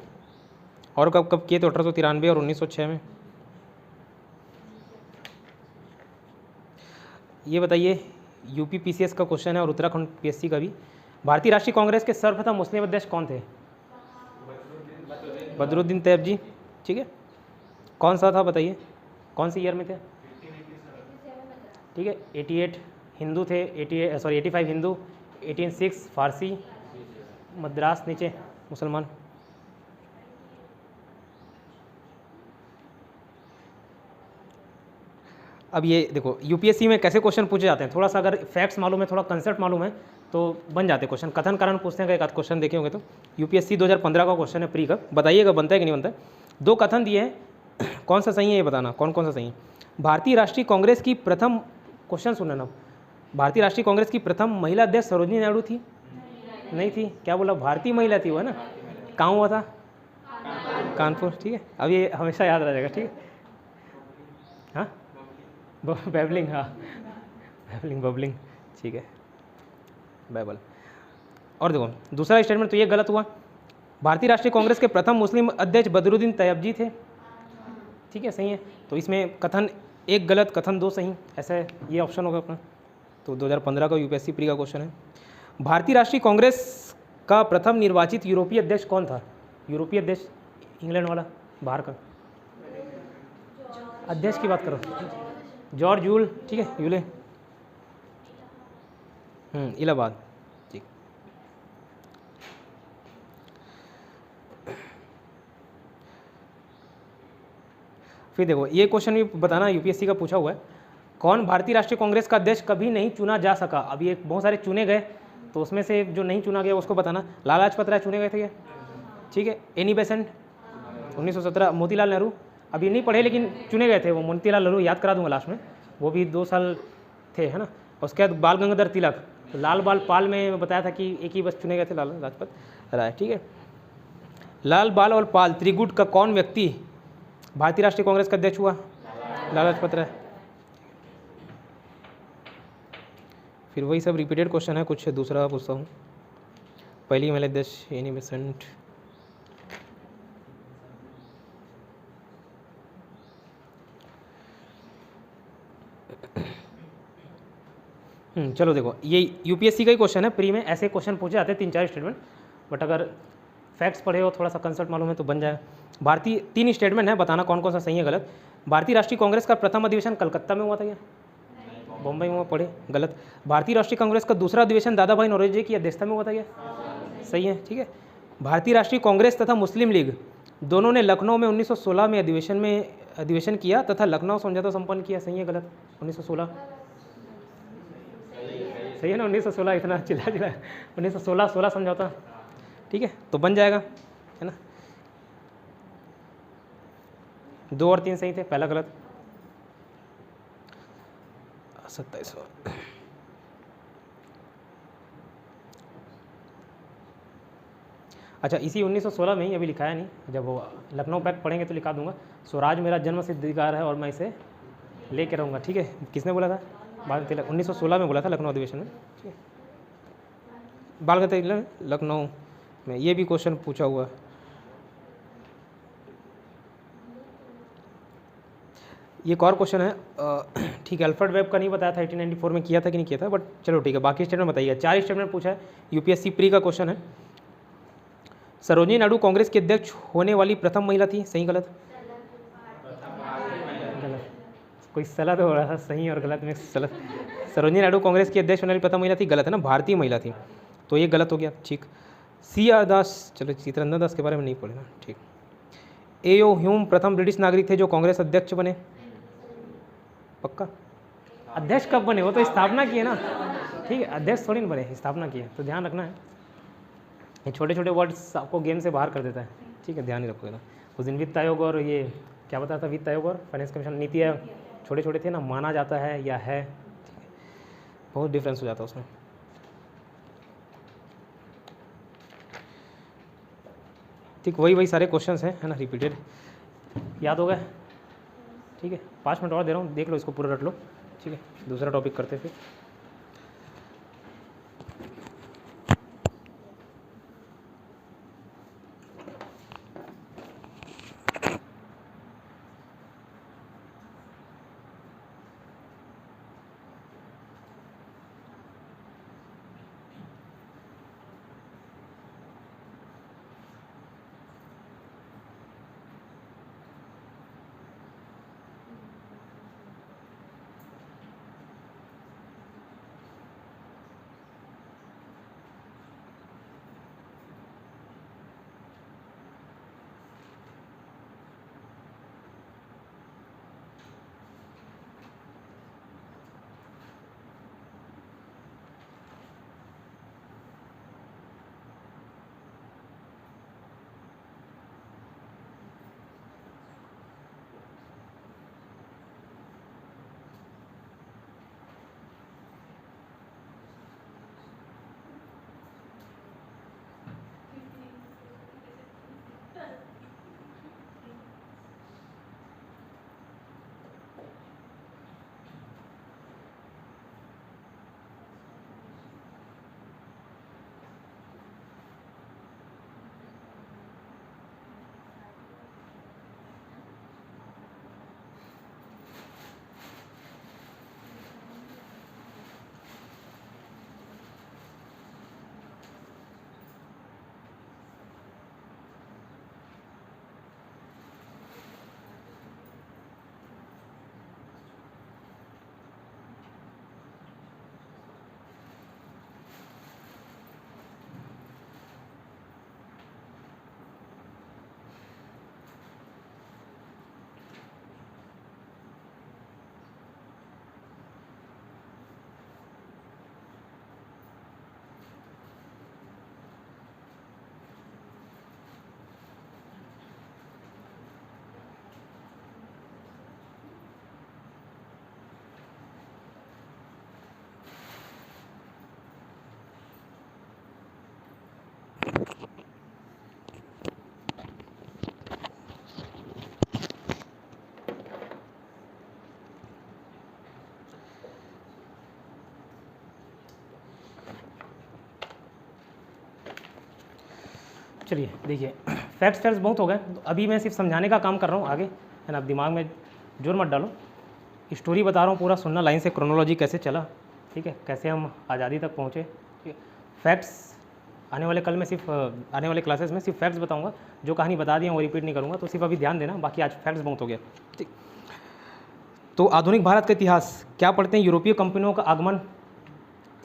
और कब कब किए? तो 1893 और 1906 में। ये बताइए, यूपी पीसीएस का क्वेश्चन है और उत्तराखंड पीएससी का भी। भारतीय राष्ट्रीय कांग्रेस के सर्वप्रथम मुस्लिम अध्यक्ष कौन थे? बदरुद्दीन तैयब जी, ठीक है। कौन सा था बताइए, कौन सी ईयर में थे? ठीक है, 88 हिंदू थे, 85 हिंदू, 186 फारसी, मद्रास नीचे मुसलमान। अब ये देखो, यूपीएससी में कैसे क्वेश्चन पूछे जाते हैं, थोड़ा सा अगर फैक्ट्स मालूम है, थोड़ा कंसेप्ट मालूम है तो बन जाते क्वेश्चन। कथन कारण पूछते हैं, एक आध क्वेश्चन देखे होंगे तो। यूपीएससी 2015 का क्वेश्चन है प्री का, बताइएगा बनता है कि नहीं बनता है। 2 कथन दिए हैं, कौन सा सही है ये बताना, कौन कौन सा सही है। भारतीय राष्ट्रीय कांग्रेस की प्रथम, क्वेश्चन सुनना ना, भारतीय राष्ट्रीय कांग्रेस की प्रथम महिला अध्यक्ष सरोजिनी नायडू थी? नहीं थी। क्या बोला? भारतीय महिला थी वो, है ना। कहाँ हुआ था? कानपुर, ठीक है। अब ये हमेशा याद रह जाएगा, ठीक है। हाँ, बैबलिंग, हाँ, बबलिंग, ठीक है, बैबल। और देखो दूसरा स्टेटमेंट तो ये गलत हुआ। भारतीय राष्ट्रीय कांग्रेस के प्रथम मुस्लिम अध्यक्ष बदरुद्दीन तैयब जी थे, ठीक है, सही है। तो इसमें कथन 1 गलत, कथन 2 सही, ऐसा है, ये ऑप्शन होगा अपना। तो 2015 का यूपीएससी प्री का क्वेश्चन है। भारतीय राष्ट्रीय कांग्रेस का प्रथम निर्वाचित यूरोपीय अध्यक्ष कौन था? यूरोपीय अध्यक्ष, इंग्लैंड वाला, बाहर का अध्यक्ष की बात करो, जॉर्ज यूल, ठीक है, यूले, इलाहाबाद, ठीक। फिर देखो ये क्वेश्चन भी बताना, यूपीएससी का पूछा हुआ है। कौन भारतीय राष्ट्रीय कांग्रेस का अध्यक्ष कभी नहीं चुना जा सका? अभी एक बहुत सारे चुने गए, तो उसमें से जो नहीं चुना गया उसको बताना। लाला लाजपत राय चुने गए थे क्या? ठीक है। एनी बेसेंट 1917, मोतीलाल नेहरू अभी नहीं पढ़े लेकिन चुने गए थे वो, मोतीलाल नेहरू याद करा दूंगा लास्ट में, वो भी 2 साल थे, है ना। उसके बाद बाल गंगाधर तिलक, तो लाल बाल पाल में बताया था कि एक ही बस चुने गए थे, लाला लाजपत राय, ठीक है। लाल बाल और पाल त्रिगुट का कौन व्यक्ति भारतीय राष्ट्रीय कांग्रेस का अध्यक्ष हुआ? लाला लाजपत राय। फिर वही सब रिपीटेड क्वेश्चन है, कुछ दूसरा पूछता हूँ। पहली महिला अध्यक्ष एनी बेसेंट, चलो देखो ये यूपीएससी का ही क्वेश्चन है, प्री में ऐसे क्वेश्चन पूछे जाते हैं 3-4 स्टेटमेंट, बट अगर फैक्ट्स पढ़े हो, थोड़ा सा कंसेप्ट मालूम है तो बन जाए। भारतीय 3 स्टेटमेंट है, बताना कौन कौन सा सही है गलत। भारतीय राष्ट्रीय कांग्रेस का प्रथम अधिवेशन कलकत्ता में हुआ था क्या? बम्बई में हुआ, पढ़े, गलत। भारतीय राष्ट्रीय कांग्रेस का दूसरा अधिवेशन दादा भाई नौरोजी की अध्यक्षता में हुआ था क्या? सही है, ठीक है। भारतीय राष्ट्रीय कांग्रेस तथा मुस्लिम लीग दोनों ने लखनऊ में 1916 में अधिवेशन किया तथा लखनऊ समझौता संपन्न किया, सही है गलत? 1916 सही है ना, 1916, इतना चिल्ला 1916 समझौता, ठीक है, तो बन जाएगा, है ना। 2 और 3 सही थे, पहला गलत। 27 अच्छा, इसी 1916 में ही, अभी लिखा है नहीं, जब वो लखनऊ पैक्ट पढ़ेंगे तो लिखा दूंगा, स्वराज मेरा जन्म सिद्ध अधिकार है और मैं इसे लेके रहूँगा। ठीक है, किसने बोला था? बाल तिलक 1916 में बोला था लखनऊ अधिवेशन में। ठीक है, बाल तिलक लखनऊ में, ये भी क्वेश्चन पूछा हुआ है। ये एक और क्वेश्चन है, ठीक है, अल्फ्रेड वेब का नहीं बताया था 1894 में किया था कि नहीं किया था, बट चलो ठीक है, बाकी स्टेटमेंट बताइए। 4 स्टेटमेंट पूछा है, यूपीएससी प्री का क्वेश्चन है। सरोजिनी नायडू कांग्रेस की अध्यक्ष होने वाली प्रथम महिला थी, सही गलत? गलत, कोई सलाह तो हो रहा था, सही और गलत में सलत। सरोजिनी नायडू कांग्रेस की अध्यक्ष होने वाली प्रथम महिला थी, गलत है ना, भारतीय महिला थी, तो ये गलत हो गया। ठीक, सी आर दास, चलो चित्रंजन दास के बारे में नहीं पढ़े ना। ठीक, एओ ह्यूम प्रथम ब्रिटिश नागरिक थे जो कांग्रेस अध्यक्ष बने, पक्का? अध्यक्ष कब बने? वो तो स्थापना की है ना। ठीक है, अध्यक्ष थोड़ी ना बने, स्थापना की है, तो ध्यान रखना है। ये छोटे छोटे वर्ड्स आपको गेम से बाहर कर देता है। ठीक है, ध्यान ही रखोगे ना। उस दिन वित्त आयोग और ये क्या बताया था, वित्त आयोग और फाइनेंस कमीशन, नीति आयोग, छोटे छोटे थे ना, माना जाता है या है, ठीक है, बहुत डिफरेंस हो जाता है उसमें। ठीक, वही सारे क्वेश्चंस हैं, है ना, रिपीटेड, याद हो गए? ठीक है, 5 मिनट और दे रहा हूँ, देख लो इसको, पूरा रट लो। ठीक है, दूसरा टॉपिक करते फिर। चलिए देखिए, फैक्ट्स बहुत हो गए, तो अभी मैं सिर्फ समझाने का काम कर रहा हूँ आगे, है ना, आप दिमाग में जोर मत डालो, स्टोरी बता रहा हूँ, पूरा सुनना लाइन से, क्रोनोलॉजी कैसे चला, ठीक है, कैसे हम आज़ादी तक पहुँचे। ठीक है, फैक्ट्स आने वाले कल में सिर्फ आने वाले क्लासेस में सिर्फ फैक्ट्स बताऊँगा, जो कहानी बता दी है वो रिपीट नहीं करूँगा, तो सिर्फ अभी ध्यान देना, बाकी आज फैक्ट्स बहुत हो गया। ठीक, तो आधुनिक भारत का इतिहास क्या पढ़ते हैं? यूरोपीय कंपनियों का आगमन,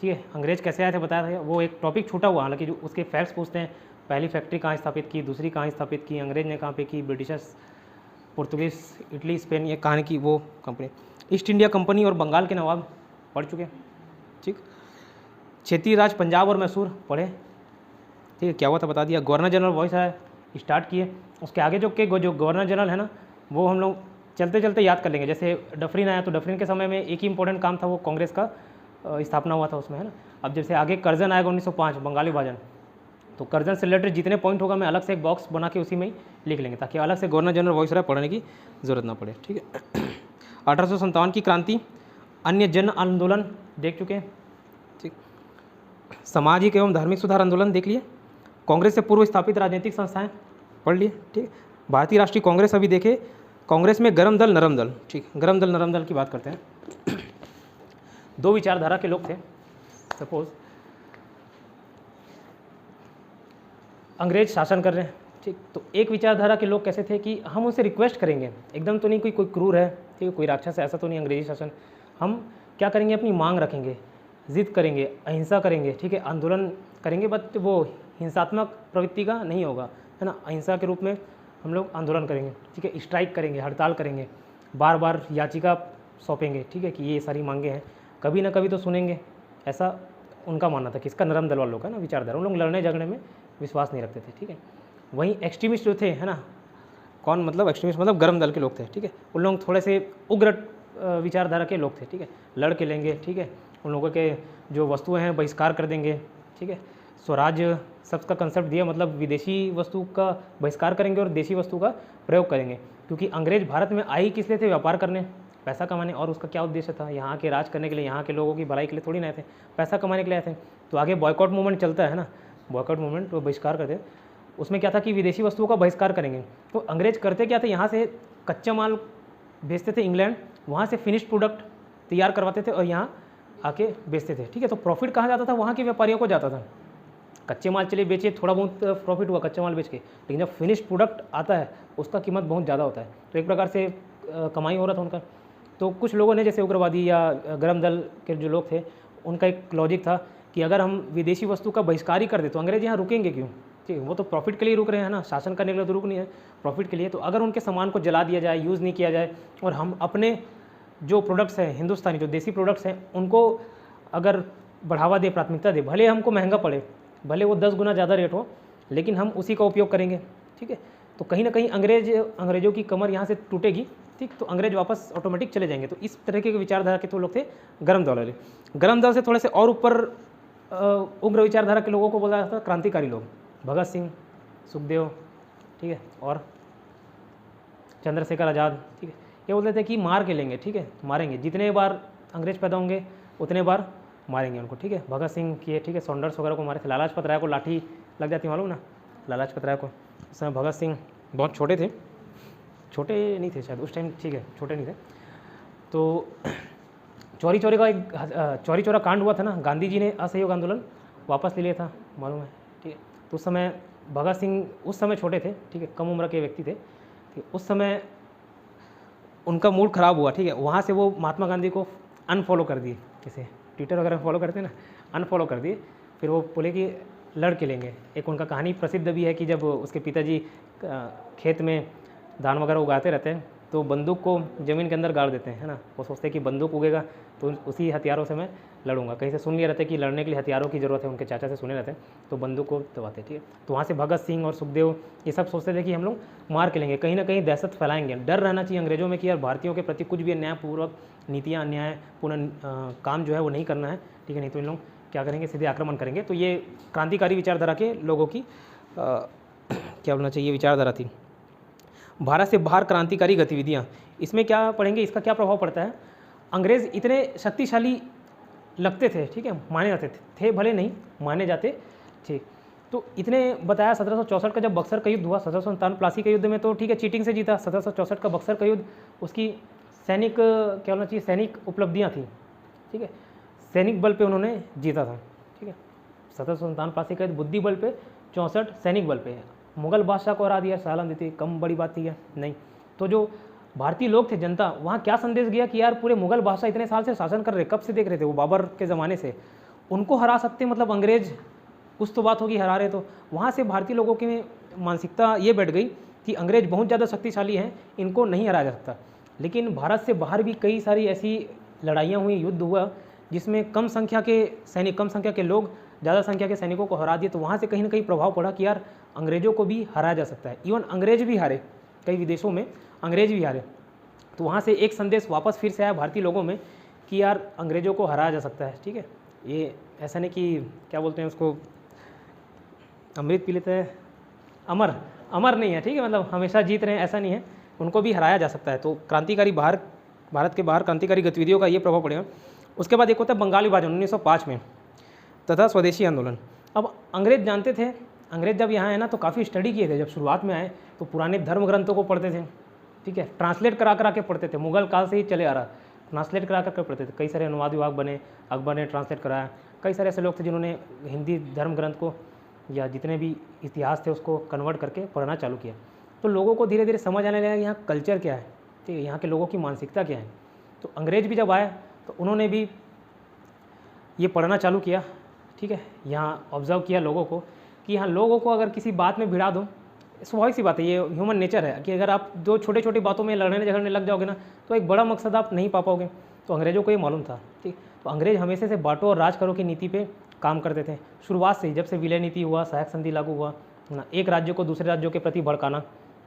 ठीक है, अंग्रेज कैसे आए थे बताया था, वो एक टॉपिक छूटा हुआ, हालांकि जो उसके फैक्ट्स पूछते हैं, पहली फैक्ट्री कहाँ स्थापित की, दूसरी कहाँ स्थापित की, अंग्रेज ने कहाँ पे की, ब्रिटिशर्स, पुर्तगीज, इटली, स्पेन, ये कहानी की वो कंपनी। ईस्ट इंडिया कंपनी और बंगाल के नवाब पढ़ चुके हैं। ठीक, क्षेत्रीय राज पंजाब और मैसूर पढ़े, ठीक है, क्या हुआ था बता दिया। गवर्नर जनरल वॉइस है स्टार्ट किए, उसके आगे जो गवर्नर जनरल है ना, वो हम लोग चलते चलते याद कर लेंगे। जैसे डफरिन आया, तो डफरिन के समय में एक ही इंपॉर्टेंट काम था, वो कांग्रेस का स्थापना हुआ था उसमें, है ना। अब जैसे आगे कर्जन आएगा 1905, बंगाली विभाजन, तो कर्जन से रिलेटेड जितने पॉइंट होगा मैं अलग से एक बॉक्स बना के उसी में ही लिख लेंगे, ताकि अलग से गवर्नर जनरल वॉइसरॉय पढ़ने की ज़रूरत ना पड़े। ठीक है। 1857 की क्रांति, अन्य जन आंदोलन देख चुके हैं। ठीक। सामाजिक एवं धार्मिक सुधार आंदोलन देख लिए। कांग्रेस से पूर्व स्थापित राजनीतिक संस्थाएं पढ़ लिए। ठीक। भारतीय राष्ट्रीय कांग्रेस अभी देखे, कांग्रेस में गरम दल नरम दल। ठीक, गरम दल नरम दल की बात करते हैं। दो विचारधारा के लोग थे। सपोज अंग्रेज शासन कर रहे हैं, ठीक, तो एक विचारधारा के लोग कैसे थे कि हम उनसे रिक्वेस्ट करेंगे, एकदम तो नहीं कोई क्रूर है, ठीक है, कोई राक्षस है, ऐसा तो नहीं अंग्रेजी शासन। हम क्या करेंगे, अपनी मांग रखेंगे, जिद करेंगे, अहिंसा करेंगे, ठीक है, आंदोलन करेंगे, बट वो हिंसात्मक प्रवृत्ति का नहीं होगा, है ना, अहिंसा के रूप में हम लोग आंदोलन करेंगे, ठीक है, स्ट्राइक करेंगे, हड़ताल करेंगे, बार बार याचिका सौंपेंगे, ठीक है, कि ये सारी मांगे हैं, कभी ना कभी तो सुनेंगे, ऐसा उनका मानना था। किसका? नरम दल वालों का ना विचारधारा। उन लोग लड़ने झगड़ने में विश्वास नहीं रखते थे। ठीक है। वहीं एक्सट्रीमिस्ट जो थे, है ना, कौन मतलब एक्सट्रीमिस्ट मतलब गर्म दल के लोग थे। ठीक है। उन लोग थोड़े से उग्र विचारधारा के लोग थे। ठीक है। लड़ के लेंगे, ठीक है, उन लोगों के जो वस्तुएं हैं बहिष्कार कर देंगे। ठीक है। स्वराज शब्द का कंसेप्ट दिया, मतलब विदेशी वस्तु का बहिष्कार करेंगे और देशी वस्तु का प्रयोग करेंगे, क्योंकि अंग्रेज भारत में आए किस लिए थे? व्यापार करने, पैसा कमाने। और उसका क्या उद्देश्य था? यहाँ के राज करने के लिए, यहाँ के लोगों की भलाई के लिए थोड़ी ना आए थे, पैसा कमाने के लिए आए थे। तो आगे बॉयकॉट मूवमेंट चलता है ना, बॉयकॉट मूवमेंट, वो बहिष्कार करते, उसमें क्या था कि विदेशी वस्तुओं का बहिष्कार करेंगे। तो अंग्रेज करते क्या थे, यहाँ से कच्चा माल भेजते थे इंग्लैंड, वहाँ से फिनिश्ड प्रोडक्ट तैयार करवाते थे और यहाँ आके बेचते थे। ठीक है। तो प्रॉफिट कहाँ जाता था? वहाँ के व्यापारियों को जाता था। कच्चे माल चलिए बेचे, थोड़ा बहुत प्रॉफिट हुआ कच्चे माल बेच के, लेकिन जब फिनिश्ड प्रोडक्ट आता है उसका कीमत बहुत ज़्यादा होता है। तो एक प्रकार से कमाई हो रहा था उनका। तो कुछ लोगों ने, जैसे उग्रवादी या गर्म दल के जो लोग थे, उनका एक लॉजिक था कि अगर हम विदेशी वस्तु का बहिष्कार ही कर दे तो अंग्रेज यहाँ रुकेंगे क्यों? ठीक है, वो तो प्रॉफिट के लिए रुक रहे हैं ना, शासन करने के लिए तो रुक नहीं है, प्रॉफिट के लिए। तो अगर उनके सामान को जला दिया जाए, यूज़ नहीं किया जाए, और हम अपने जो प्रोडक्ट्स हैं हिंदुस्तानी, जो देसी प्रोडक्ट्स हैं, उनको अगर बढ़ावा दे, प्राथमिकता दे, भले हमको महंगा पड़े, भले वो 10 गुना ज़्यादा रेट हो, लेकिन हम उसी का उपयोग करेंगे। ठीक है। तो कहीं ना कहीं अंग्रेजों की कमर यहाँ से टूटेगी। ठीक। तो अंग्रेज वापस ऑटोमेटिक चले जाएंगे। तो इस तरह के विचारधारा के तो लोग थे गर्म दल वाले। गर्म दल से थोड़े से और ऊपर उग्र विचारधारा के लोगों को बोला जाता था क्रांतिकारी लोग, भगत सिंह, सुखदेव, ठीक है, और चंद्रशेखर आज़ाद। ठीक है। ये बोलते थे कि मार के लेंगे, ठीक है, मारेंगे, जितने बार अंग्रेज पैदा होंगे उतने बार मारेंगे उनको। ठीक है। भगत सिंह किए, ठीक है, सॉन्डर्स वगैरह को मारे थे। लालाजपत राय को लाठी लग जाती, मालूम ना, लालाजपत राय को। उस समय भगत सिंह बहुत छोटे थे, छोटे नहीं थे शायद उस टाइम, ठीक है, छोटे नहीं थे। तो चौरी चौरा कांड हुआ था ना, गांधी जी ने असहयोग आंदोलन वापस ले लिया था, मालूम है। ठीक है। तो उस समय भगत सिंह उस समय छोटे थे, ठीक है, कम उम्र के व्यक्ति थे। ठीक। उस समय उनका मूड ख़राब हुआ। ठीक है। वहाँ से वो महात्मा गांधी को अनफॉलो कर दिए, जैसे ट्विटर वगैरह फॉलो करते हैं ना, अनफॉलो कर दिए। फिर वो बोले कि लड़ के लेंगे। एक उनका कहानी प्रसिद्ध भी है कि जब उसके पिताजी खेत में धान वगैरह उगाते रहते हैं तो बंदूक को ज़मीन के अंदर गाड़ देते हैं, है ना। वो सोचते हैं कि बंदूक उगेगा तो उसी हथियारों से मैं लड़ूंगा। कहीं से सुन लिया रहता है कि लड़ने के लिए हथियारों की ज़रूरत है, उनके चाचा से सुने रहते हैं, तो बंदूक को दबाते। ठीक है। तो वहाँ से भगत सिंह और सुखदेव ये सब सोचते थे कि हम लोग मार के लेंगे, कहीं ना कहीं दहशत फैलाएंगे। डर रहना चाहिए अंग्रेजों में कि यार भारतीयों के प्रति कुछ भी अन्यायपूर्वक नीतियाँ, अन्यायपूर्ण काम जो है वो नहीं करना है। ठीक है। नहीं तो इन लोग क्या करेंगे, सीधे आक्रमण करेंगे। तो ये क्रांतिकारी विचारधारा के लोगों की क्या बोलना चाहिए, विचारधारा थी। भारत से बाहर क्रांतिकारी गतिविधियाँ, इसमें क्या पढ़ेंगे, इसका क्या प्रभाव पड़ता है। अंग्रेज़ इतने शक्तिशाली लगते थे, ठीक है, माने जाते थे भले नहीं, माने जाते थे। तो इतने बताया 1764 का जब बक्सर का युद्ध हुआ, 1757 प्लासी के युद्ध में तो ठीक है चीटिंग से जीता। 1764 का बक्सर का युद्ध, उसकी सैनिक क्या होना चाहिए, सैनिक उपलब्धियाँ थी। ठीक है। सैनिक बल पे उन्होंने जीता था। ठीक है। 1757 प्लासी का युद्ध बुद्धि बल पे, 64 सैनिक बल पे। मुगल बादशाह को हरा दिया, सलाम देती, कम बड़ी बात थी क्या? नहीं। तो जो भारतीय लोग थे, जनता, वहाँ क्या संदेश गया कि यार पूरे मुगल बादशाह इतने साल से शासन कर रहे, कब से देख रहे थे, वो बाबर के ज़माने से, उनको हरा सकते, मतलब अंग्रेज, कुछ तो बात होगी, हरा रहे। तो वहाँ से भारतीय लोगों की मानसिकता ये बैठ गई कि अंग्रेज बहुत ज़्यादा शक्तिशाली हैं, इनको नहीं हराया जा सकता। लेकिन भारत से बाहर भी कई सारी ऐसी लड़ाइयाँ हुई, युद्ध हुआ, जिसमें कम संख्या के सैनिक, कम संख्या के लोग ज़्यादा संख्या के सैनिकों को हरा दिए। तो वहाँ से कहीं ना कहीं प्रभाव पड़ा कि यार अंग्रेज़ों को भी हराया जा सकता है। इवन अंग्रेज भी हारे, कई विदेशों में अंग्रेज भी हारे। तो वहाँ से एक संदेश वापस फिर से आया भारतीय लोगों में कि यार अंग्रेज़ों को हराया जा सकता है। ठीक है। ये ऐसा नहीं कि क्या बोलते हैं उसको, अमृत पी लेते हैं, अमर अमर नहीं है, ठीक है, मतलब हमेशा जीत रहे हैं ऐसा नहीं है, उनको भी हराया जा सकता है। तो क्रांतिकारी भारत के बाहर क्रांतिकारी गतिविधियों का ये प्रभाव पड़ेगा। उसके बाद एक होता है बंगाल विभाजन 1905 में तथा स्वदेशी आंदोलन। अब अंग्रेज जानते थे, अंग्रेज जब यहाँ आए ना तो काफ़ी स्टडी किए थे, जब शुरुआत में आए तो पुराने धर्म ग्रंथों को पढ़ते थे, ठीक है, ट्रांसलेट करा के पढ़ते थे, मुगल काल से ही चले आ रहा, ट्रांसलेट करा कर पढ़ते थे। कई सारे अनुवाद विभाग बने, अकबर ने ट्रांसलेट कराया, कई सारे ऐसे लोग थे जिन्होंने हिंदी धर्म ग्रंथ को या जितने भी इतिहास थे उसको कन्वर्ट करके पढ़ना चालू किया। तो लोगों को धीरे धीरे समझ आने लगा यहाँ कल्चर क्या है, ठीक है, यहाँ के लोगों की मानसिकता क्या है। तो अंग्रेज भी जब आए तो उन्होंने भी ये पढ़ना चालू किया, ठीक है, यहाँ ऑब्जर्व किया लोगों को कि यहाँ लोगों को अगर किसी बात में भिड़ा दो, स्वाभाविक सी बात है, ये ह्यूमन नेचर है कि अगर आप दो छोटे छोटी बातों में लड़ने झगड़ने लग जाओगे ना तो एक बड़ा मकसद आप नहीं पा पाओगे। तो अंग्रेज़ों को ये मालूम था, ठीक। तो अंग्रेज हमेशा से बांटो और राज करो की नीति पे काम करते थे शुरुआत से ही। जब से विलय नीति हुआ, सहायक संधि लागू हुआ ना, एक राज्य को दूसरे राज्यों के प्रति भड़काना,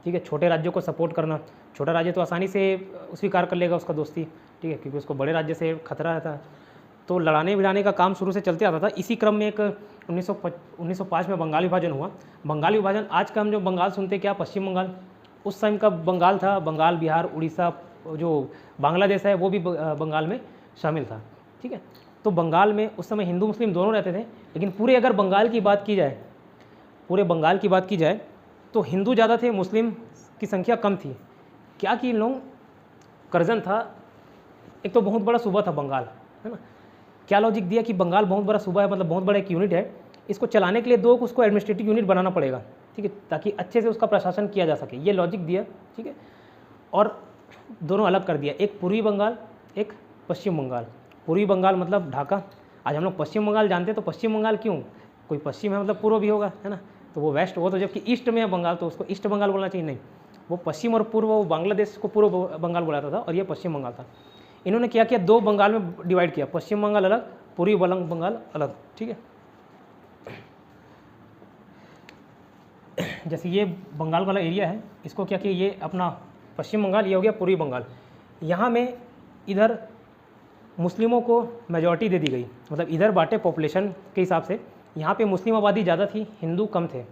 ठीक है, छोटे राज्यों को सपोर्ट करना। छोटा राज्य तो आसानी से स्वीकार कर लेगा उसका दोस्ती, ठीक है, क्योंकि उसको बड़े राज्य से खतरा रहता है। तो लड़ाने भिड़ाने का काम शुरू से चलते आता था। इसी क्रम में एक 1905 में बंगाल विभाजन हुआ। बंगाल विभाजन, आज का हम जो बंगाल सुनते क्या, पश्चिम बंगाल, उस टाइम का बंगाल था, बंगाल, बिहार, उड़ीसा, जो बांग्लादेश है वो भी बंगाल में शामिल था, ठीक है। तो बंगाल में उस समय हिंदू मुस्लिम दोनों रहते थे, लेकिन पूरे अगर बंगाल की बात की जाए, पूरे बंगाल की बात की जाए तो हिंदू ज़्यादा थे, मुस्लिम की संख्या कम थी। क्या कि इन लोग कर्जन था, एक तो बहुत बड़ा सूबा था बंगाल, है ना। क्या लॉजिक दिया कि बंगाल बहुत बड़ा सूबा है, मतलब बहुत बड़ा एक यूनिट है, इसको चलाने के लिए दो उसको एडमिनिस्ट्रेटिव यूनिट बनाना पड़ेगा, ठीक है, ताकि अच्छे से उसका प्रशासन किया जा सके। ये लॉजिक दिया, ठीक है, और दोनों अलग कर दिया, एक पूर्वी बंगाल, एक पश्चिम बंगाल। पूर्वी बंगाल मतलब ढाका। आज हम लोग पश्चिम बंगाल जानते हैं, तो पश्चिम बंगाल क्यों, कोई पश्चिम है मतलब पूर्व भी होगा, है ना, तो वो वेस्ट, वो तो जबकि ईस्ट में है बंगाल तो उसको ईस्ट बंगाल बोलना चाहिए, नहीं, वो पश्चिम और पूर्व, वो बांग्लादेश को पूर्व बंगाल बुलाता था और ये पश्चिम बंगाल था। इन्होंने क्या किया, दो बंगाल में डिवाइड किया, पश्चिम बंगाल अलग, पूर्वी बंगाल अलग, ठीक है। जैसे ये बंगाल वाला एरिया है, इसको क्या किया, ये अपना पश्चिम बंगाल, ये हो गया पूर्वी बंगाल। यहाँ में इधर मुस्लिमों को मेजॉरिटी दे दी गई, मतलब इधर बांटे पॉपुलेशन के हिसाब से। यहाँ पे मुस्लिम आबादी ज़्यादा थी, हिंदू कम थे,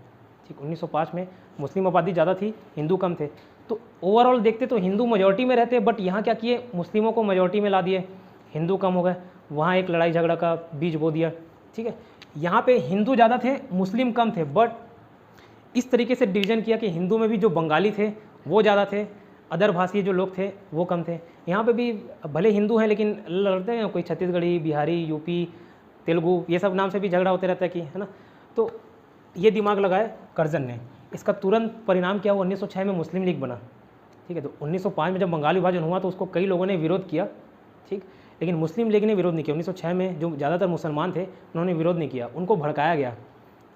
ठीक। 1905 में मुस्लिम आबादी ज़्यादा थी, हिंदू कम थे। तो ओवरऑल देखते तो हिंदू मेजॉरिटी में रहते, बट यहाँ क्या किए, मुस्लिमों को मेजॉरिटी में ला दिए, हिंदू कम हो गए। वहाँ एक लड़ाई झगड़ा का बीज बो दिया, ठीक है। यहाँ पे हिंदू ज़्यादा थे, मुस्लिम कम थे, बट इस तरीके से डिवीज़न किया कि हिंदू में भी जो बंगाली थे वो ज़्यादा थे, अदर भाषीय जो लोग थे वो कम थे। यहाँ पे भी भले हिंदू हैं लेकिन लड़ते हैं, कोई छत्तीसगढ़ी, बिहारी, यूपी, तेलुगु, ये सब नाम से भी झगड़ा होते रहता है कि, है ना। तो ये दिमाग लगाए कर्जन ने। इसका तुरंत परिणाम क्या हुआ, 1906 में मुस्लिम लीग बना, ठीक है। तो 1905 में जब बंगाल विभाजन हुआ तो उसको कई लोगों ने विरोध किया, ठीक, लेकिन मुस्लिम लीग ने विरोध नहीं किया। 1906 में जो ज़्यादातर मुसलमान थे उन्होंने विरोध नहीं किया, उनको भड़काया गया,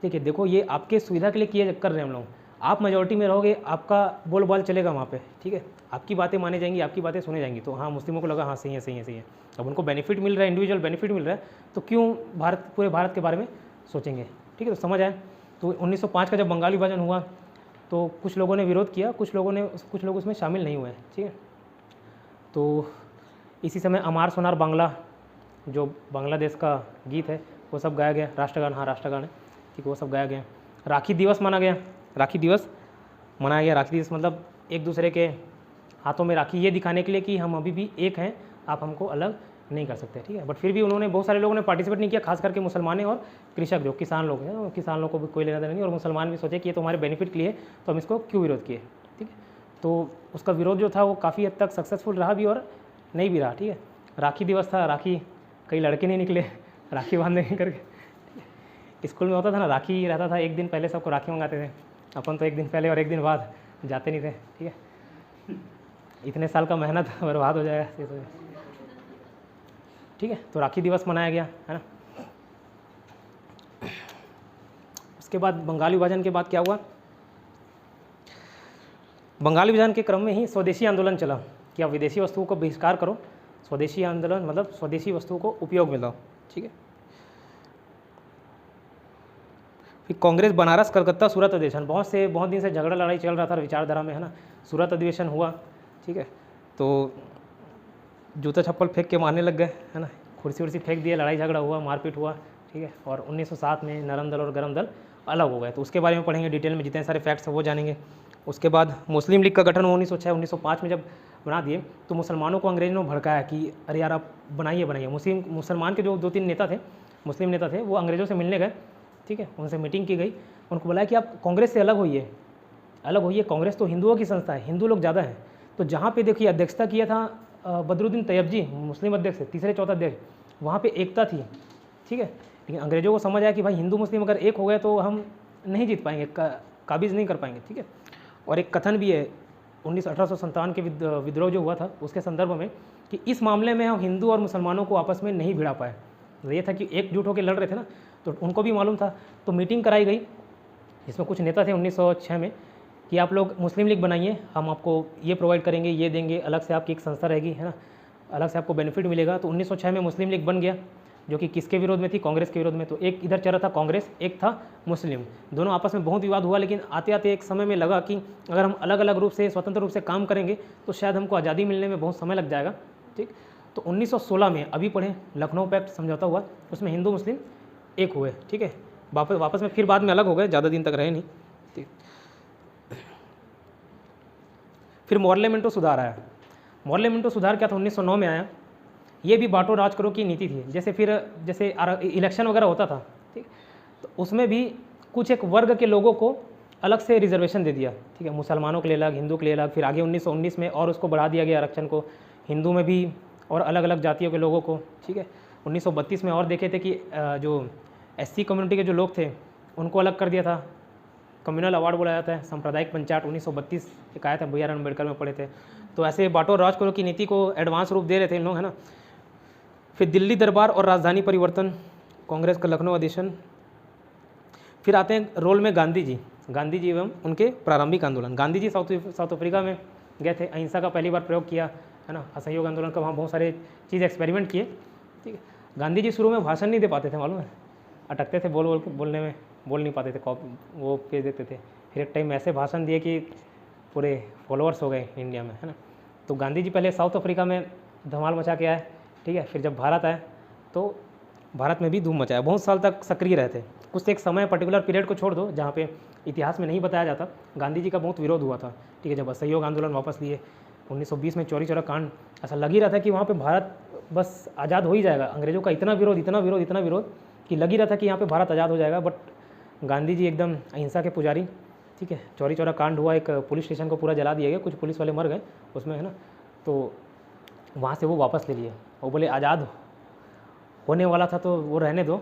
ठीक है। देखो ये आपके सुविधा के लिए कर रहे हैं हम लोग, आप मेजॉरिटी में रहोगे, आपका बोलबाल चलेगा वहाँ पे, ठीक है, आपकी बातें मानी जाएंगी, आपकी बातें सुनी जाएंगी। तो हाँ, मुस्लिमों को लगा हाँ सही है सही है सही है, अब उनको बेनिफिट मिल रहा है, इंडिविजुअल बेनिफिट मिल रहा है, तो क्यों पूरे भारत के बारे में सोचेंगे, ठीक है। तो समझ आए। तो 1905 का जब बंगाल विभाजन हुआ तो कुछ लोगों ने विरोध किया, कुछ लोग उसमें शामिल नहीं हुए, ठीक है। तो इसी समय अमार सोनार बांग्ला, जो बांग्लादेश का गीत है वो सब गाया गया, राष्ट्रगान, हाँ राष्ट्रगान है, ठीक, वो सब गाया गया। राखी दिवस माना गया, राखी दिवस मनाया गया। राखी दिवस मतलब एक दूसरे के हाथों में राखी, ये दिखाने के लिए कि हम अभी भी एक हैं, आप हमको अलग नहीं कर सकते, ठीक है। बट फिर भी उन्होंने, बहुत सारे लोगों ने पार्टिसिपेट नहीं किया, खास करके मुसलमान और कृषक, जो किसान लोग हैं, किसान लोगों को भी कोई लेना देना नहीं, और मुसलमान भी सोचे कि ये तो हमारे बेनिफिट के लिए, तो हम इसको क्यों विरोध किए, ठीक है। तो उसका विरोध जो था वो काफ़ी हद तक सक्सेसफुल रहा भी और नहीं भी रहा, ठीक है। राखी दिवस था, राखी, कई लड़के नहीं निकले राखी बांधने करके। स्कूल में होता था ना, राखी रहता था, एक दिन पहले सबको राखी मंगाते थे, अपन तो एक दिन पहले और एक दिन बाद जाते नहीं थे, ठीक है। इतने साल का मेहनत बर्बाद हो जाएगा, ठीक है। तो राखी दिवस मनाया गया, है ना। उसके बाद बंगाल विभाजन के बाद क्या हुआ, बंगाल विभाजन के क्रम में ही स्वदेशी आंदोलन चला कि आप विदेशी वस्तुओं को बहिष्कार करो। स्वदेशी आंदोलन मतलब स्वदेशी वस्तुओं को उपयोग में लाओ, ठीक है। फिर कांग्रेस बनारस, कलकत्ता, सूरत अधिवेशन, बहुत दिन से झगड़ा लड़ाई चल रहा था विचारधारा में, है ना। सूरत अधिवेशन हुआ, ठीक है। तो जूता चप्पल फेंक के मारने लग गए, है ना, कुर्सी उर्सी फेंक दिए, लड़ाई झगड़ा हुआ, मारपीट हुआ, ठीक है। और 1907 में नरम दल और गरम दल अलग हो गए। तो उसके बारे में पढ़ेंगे डिटेल में, जितने सारे फैक्ट्स हैं वो जानेंगे। उसके बाद मुस्लिम लीग का गठन 1905 में जब बना दिए तो मुसलमानों को अंग्रेज़ों ने भड़काया कि अरे यार आप बनाइए। मुसलमान के जो 2-3 नेता थे, मुस्लिम नेता थे, वो अंग्रेज़ों से मिलने गए, ठीक है, उनसे मीटिंग की गई, उनको बुलाया कि आप कांग्रेस से अलग होइए, कांग्रेस तो हिंदुओं की संस्था है, हिंदू लोग ज़्यादा हैं। तो जहाँ पे देखिए अध्यक्षता किया था बदरुद्दीन तैयबजी, मुस्लिम अध्यक्ष थे, तीसरे चौथा अध्यक्ष, वहाँ पे एकता थी, ठीक है। लेकिन अंग्रेज़ों को समझ आया कि भाई हिंदू मुस्लिम अगर एक हो गए तो हम नहीं जीत पाएंगे, काबिज़ नहीं कर पाएंगे, ठीक है। और एक कथन भी है 1857 के विद्रोह जो हुआ था उसके संदर्भ में कि इस मामले में हम हिंदू और मुसलमानों को आपस में नहीं भिड़ा पाए। ये था कि एकजुट होकर लड़ रहे थे ना, तो उनको भी मालूम था। तो मीटिंग कराई गई, इसमें कुछ नेता थे 1906 में कि आप लोग मुस्लिम लीग बनाइए, हम आपको ये प्रोवाइड करेंगे, ये देंगे, अलग से आपकी एक संस्था रहेगी, है ना, अलग से आपको बेनिफिट मिलेगा। तो 1906 में मुस्लिम लीग बन गया, जो कि किसके विरोध में थी? कांग्रेस के विरोध में। तो एक इधर चल रहा था कांग्रेस, एक था मुस्लिम, दोनों आपस में बहुत विवाद हुआ। लेकिन आते आते एक समय में लगा कि अगर हम अलग अलग रूप से स्वतंत्र रूप से काम करेंगे तो शायद हमको आज़ादी मिलने में बहुत समय लग जाएगा, ठीक। तो 1916 में अभी पढ़े लखनऊ पैक्ट समझौता हुआ, उसमें हिंदू मुस्लिम एक हुए, ठीक है। वापस में फिर बाद में अलग हो गए, ज़्यादा दिन तक रहे नहीं, ठीक। फिर मॉर्लेमेंटो सुधार आया। मॉर्लेमेंटो सुधार क्या था? 1909 में आया। ये भी बांटो राज करो की नीति थी। जैसे इलेक्शन वगैरह होता था, ठीक, तो उसमें भी कुछ एक वर्ग के लोगों को अलग से रिजर्वेशन दे दिया, ठीक है, मुसलमानों के लिए अलग, हिंदू के लिए अलग। फिर आगे 1919 में और उसको बढ़ा दिया गया आरक्षण को, हिंदू में भी और अलग अलग जातियों के लोगों को, ठीक है। 1932 में और देखे थे कि जो SC कम्युनिटी के जो लोग थे उनको अलग कर दिया था, कम्युनल अवार्ड बोला जाता है, सांप्रदायिक पंचायत 1932 एक आया था, BR अम्बेडकर में पढ़े थे। तो ऐसे बांटो राज करो की नीति को एडवांस रूप दे रहे थे इन लोग, है ना। फिर दिल्ली दरबार और राजधानी परिवर्तन, कांग्रेस का लखनऊ अधिवेशन। फिर आते हैं रोल में गांधी जी एवं उनके प्रारंभिक आंदोलन। गांधी जी साउथ अफ्रीका में गए थे, अहिंसा का पहली बार प्रयोग किया, है ना, असहयोग आंदोलन का वहाँ बहुत सारे चीज़ एक्सपेरिमेंट किए, ठीक है। गांधी जी शुरू में भाषण नहीं दे पाते थे, मालूम है, अटकते थे बोलने में, बोल नहीं पाते थे, वो भेज देते थे। फिर एक टाइम ऐसे भाषण दिए कि पूरे फॉलोअर्स हो गए इंडिया में, है ना। तो गांधी जी पहले साउथ अफ्रीका में धमाल मचा के आए, ठीक है। फिर जब भारत आए तो भारत में भी धूम मचाया, बहुत साल तक सक्रिय रहे थे। कुछ एक समय पर्टिकुलर पीरियड को छोड़ दो जहाँ पे इतिहास में नहीं बताया जाता, गांधी जी का बहुत विरोध हुआ था, ठीक है। जब असहयोग आंदोलन वापस लिए 1920 में चौरी चौरा कांड, ऐसा लग ही रहा था कि वहाँ पे भारत बस आज़ाद हो ही जाएगा। अंग्रेज़ों का इतना विरोध कि लग ही रहा था कि यहाँ पे भारत आज़ाद हो जाएगा। बट गांधी जी एकदम अहिंसा के पुजारी, ठीक है। चौरी चौरा कांड हुआ, एक पुलिस स्टेशन को पूरा जला दिया गया, कुछ पुलिस वाले मर गए उसमें, है ना। तो वहाँ से वो वापस ले लिए, वो बोले आज़ाद होने वाला था तो वो रहने दो,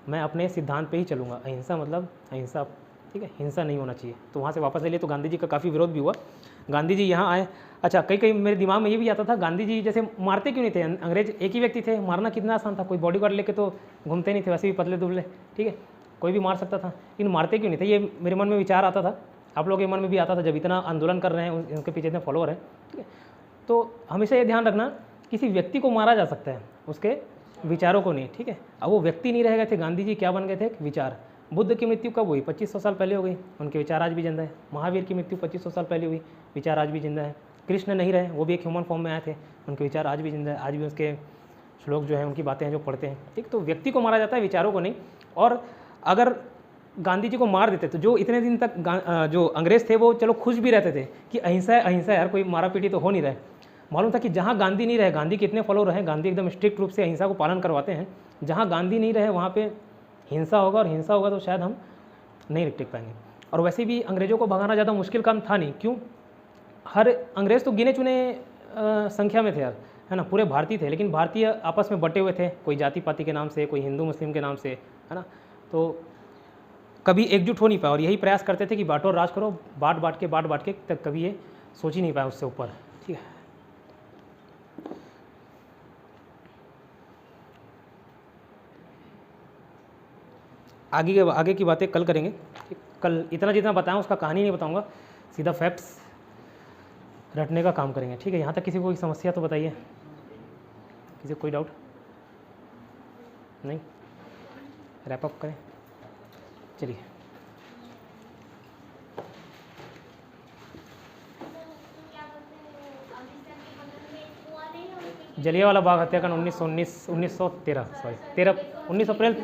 मैं अपने सिद्धांत पे ही चलूँगा, अहिंसा मतलब अहिंसा, ठीक है, हिंसा नहीं होना चाहिए। तो वहाँ से वापस ले लिए। तो गांधी जी का काफ़ी विरोध भी हुआ। गांधी जी यहाँ आए। अच्छा, कई मेरे दिमाग में ये भी आता था, गांधी जी जैसे मारते क्यों नहीं थे? अंग्रेज एक ही व्यक्ति थे, मारना कितना आसान था, कोई बॉडीगार्ड लेके तो घूमते नहीं थे, वैसे भी पतले दुबले, ठीक है, कोई भी मार सकता था, लेकिन मारते क्यों नहीं थे? ये मेरे मन में विचार आता था, आप लोगों के मन में भी आता था, जब इतना आंदोलन कर रहे हैं, उनके पीछे इतने फॉलोअर हैं, ठीक है। तो हमेशा ये ध्यान रखना, किसी व्यक्ति को मारा जा सकता है, उसके विचारों को नहीं, ठीक है। अब वो व्यक्ति नहीं रह गए थे, गांधी जी क्या बन गए थे? एक विचार। बुद्ध की मृत्यु कब हुई? 2500 साल पहले हो गई, उनके विचार आज भी जिंदा है। महावीर की मृत्यु 2500 साल पहले हुई, विचार आज भी जिंदा है। कृष्ण नहीं रहे, वो भी एक ह्यूमन फॉर्म में आए थे, उनके विचार आज भी जिंदा है, आज भी उसके श्लोक जो है, उनकी बातें हैं जो पढ़ते हैं, ठीक। तो व्यक्ति को मारा जाता है, विचारों को नहीं। और अगर गांधी जी को मार देते तो जो इतने दिन तक जो अंग्रेज थे वो चलो खुश भी रहते थे कि अहिंसा है, अहिंसा है यार, कोई मारा पीटी तो हो नहीं रहा है। मालूम था कि जहाँ गांधी नहीं रहे, गांधी कितने फॉलोअर हैं, गांधी एकदम स्ट्रिक्ट रूप से अहिंसा को पालन करवाते हैं, जहाँ गांधी नहीं रहे वहाँ पे हिंसा होगा, और हिंसा होगा तो शायद हम नहीं टिक पाएंगे। और वैसे भी अंग्रेज़ों को भगाना ज़्यादा मुश्किल काम था नहीं, क्यों? हर अंग्रेज़ तो गिने चुने संख्या में थे यार, है ना, पूरे भारतीय थे, लेकिन भारतीय आपस में बटे हुए थे, कोई जाति पाति के नाम से, कोई हिंदू मुस्लिम के नाम से, है ना। तो कभी एकजुट हो नहीं पाया, और यही प्रयास करते थे कि बांटो और राज करो, बांट के तक कभी ये सोच ही नहीं पाया उससे ऊपर, ठीक है। आगे की बातें कल करेंगे, कल इतना जितना बताऊँ उसका कहानी नहीं बताऊँगा, सीधा फैक्ट्स रटने का काम करेंगे, ठीक है। यहाँ तक किसी को कोई समस्या तो बताइए, किसी को कोई डाउट नहीं? रैप अप करें, चलिए। जलियांवाला बाग हत्याकांड 1913 19 अप्रैल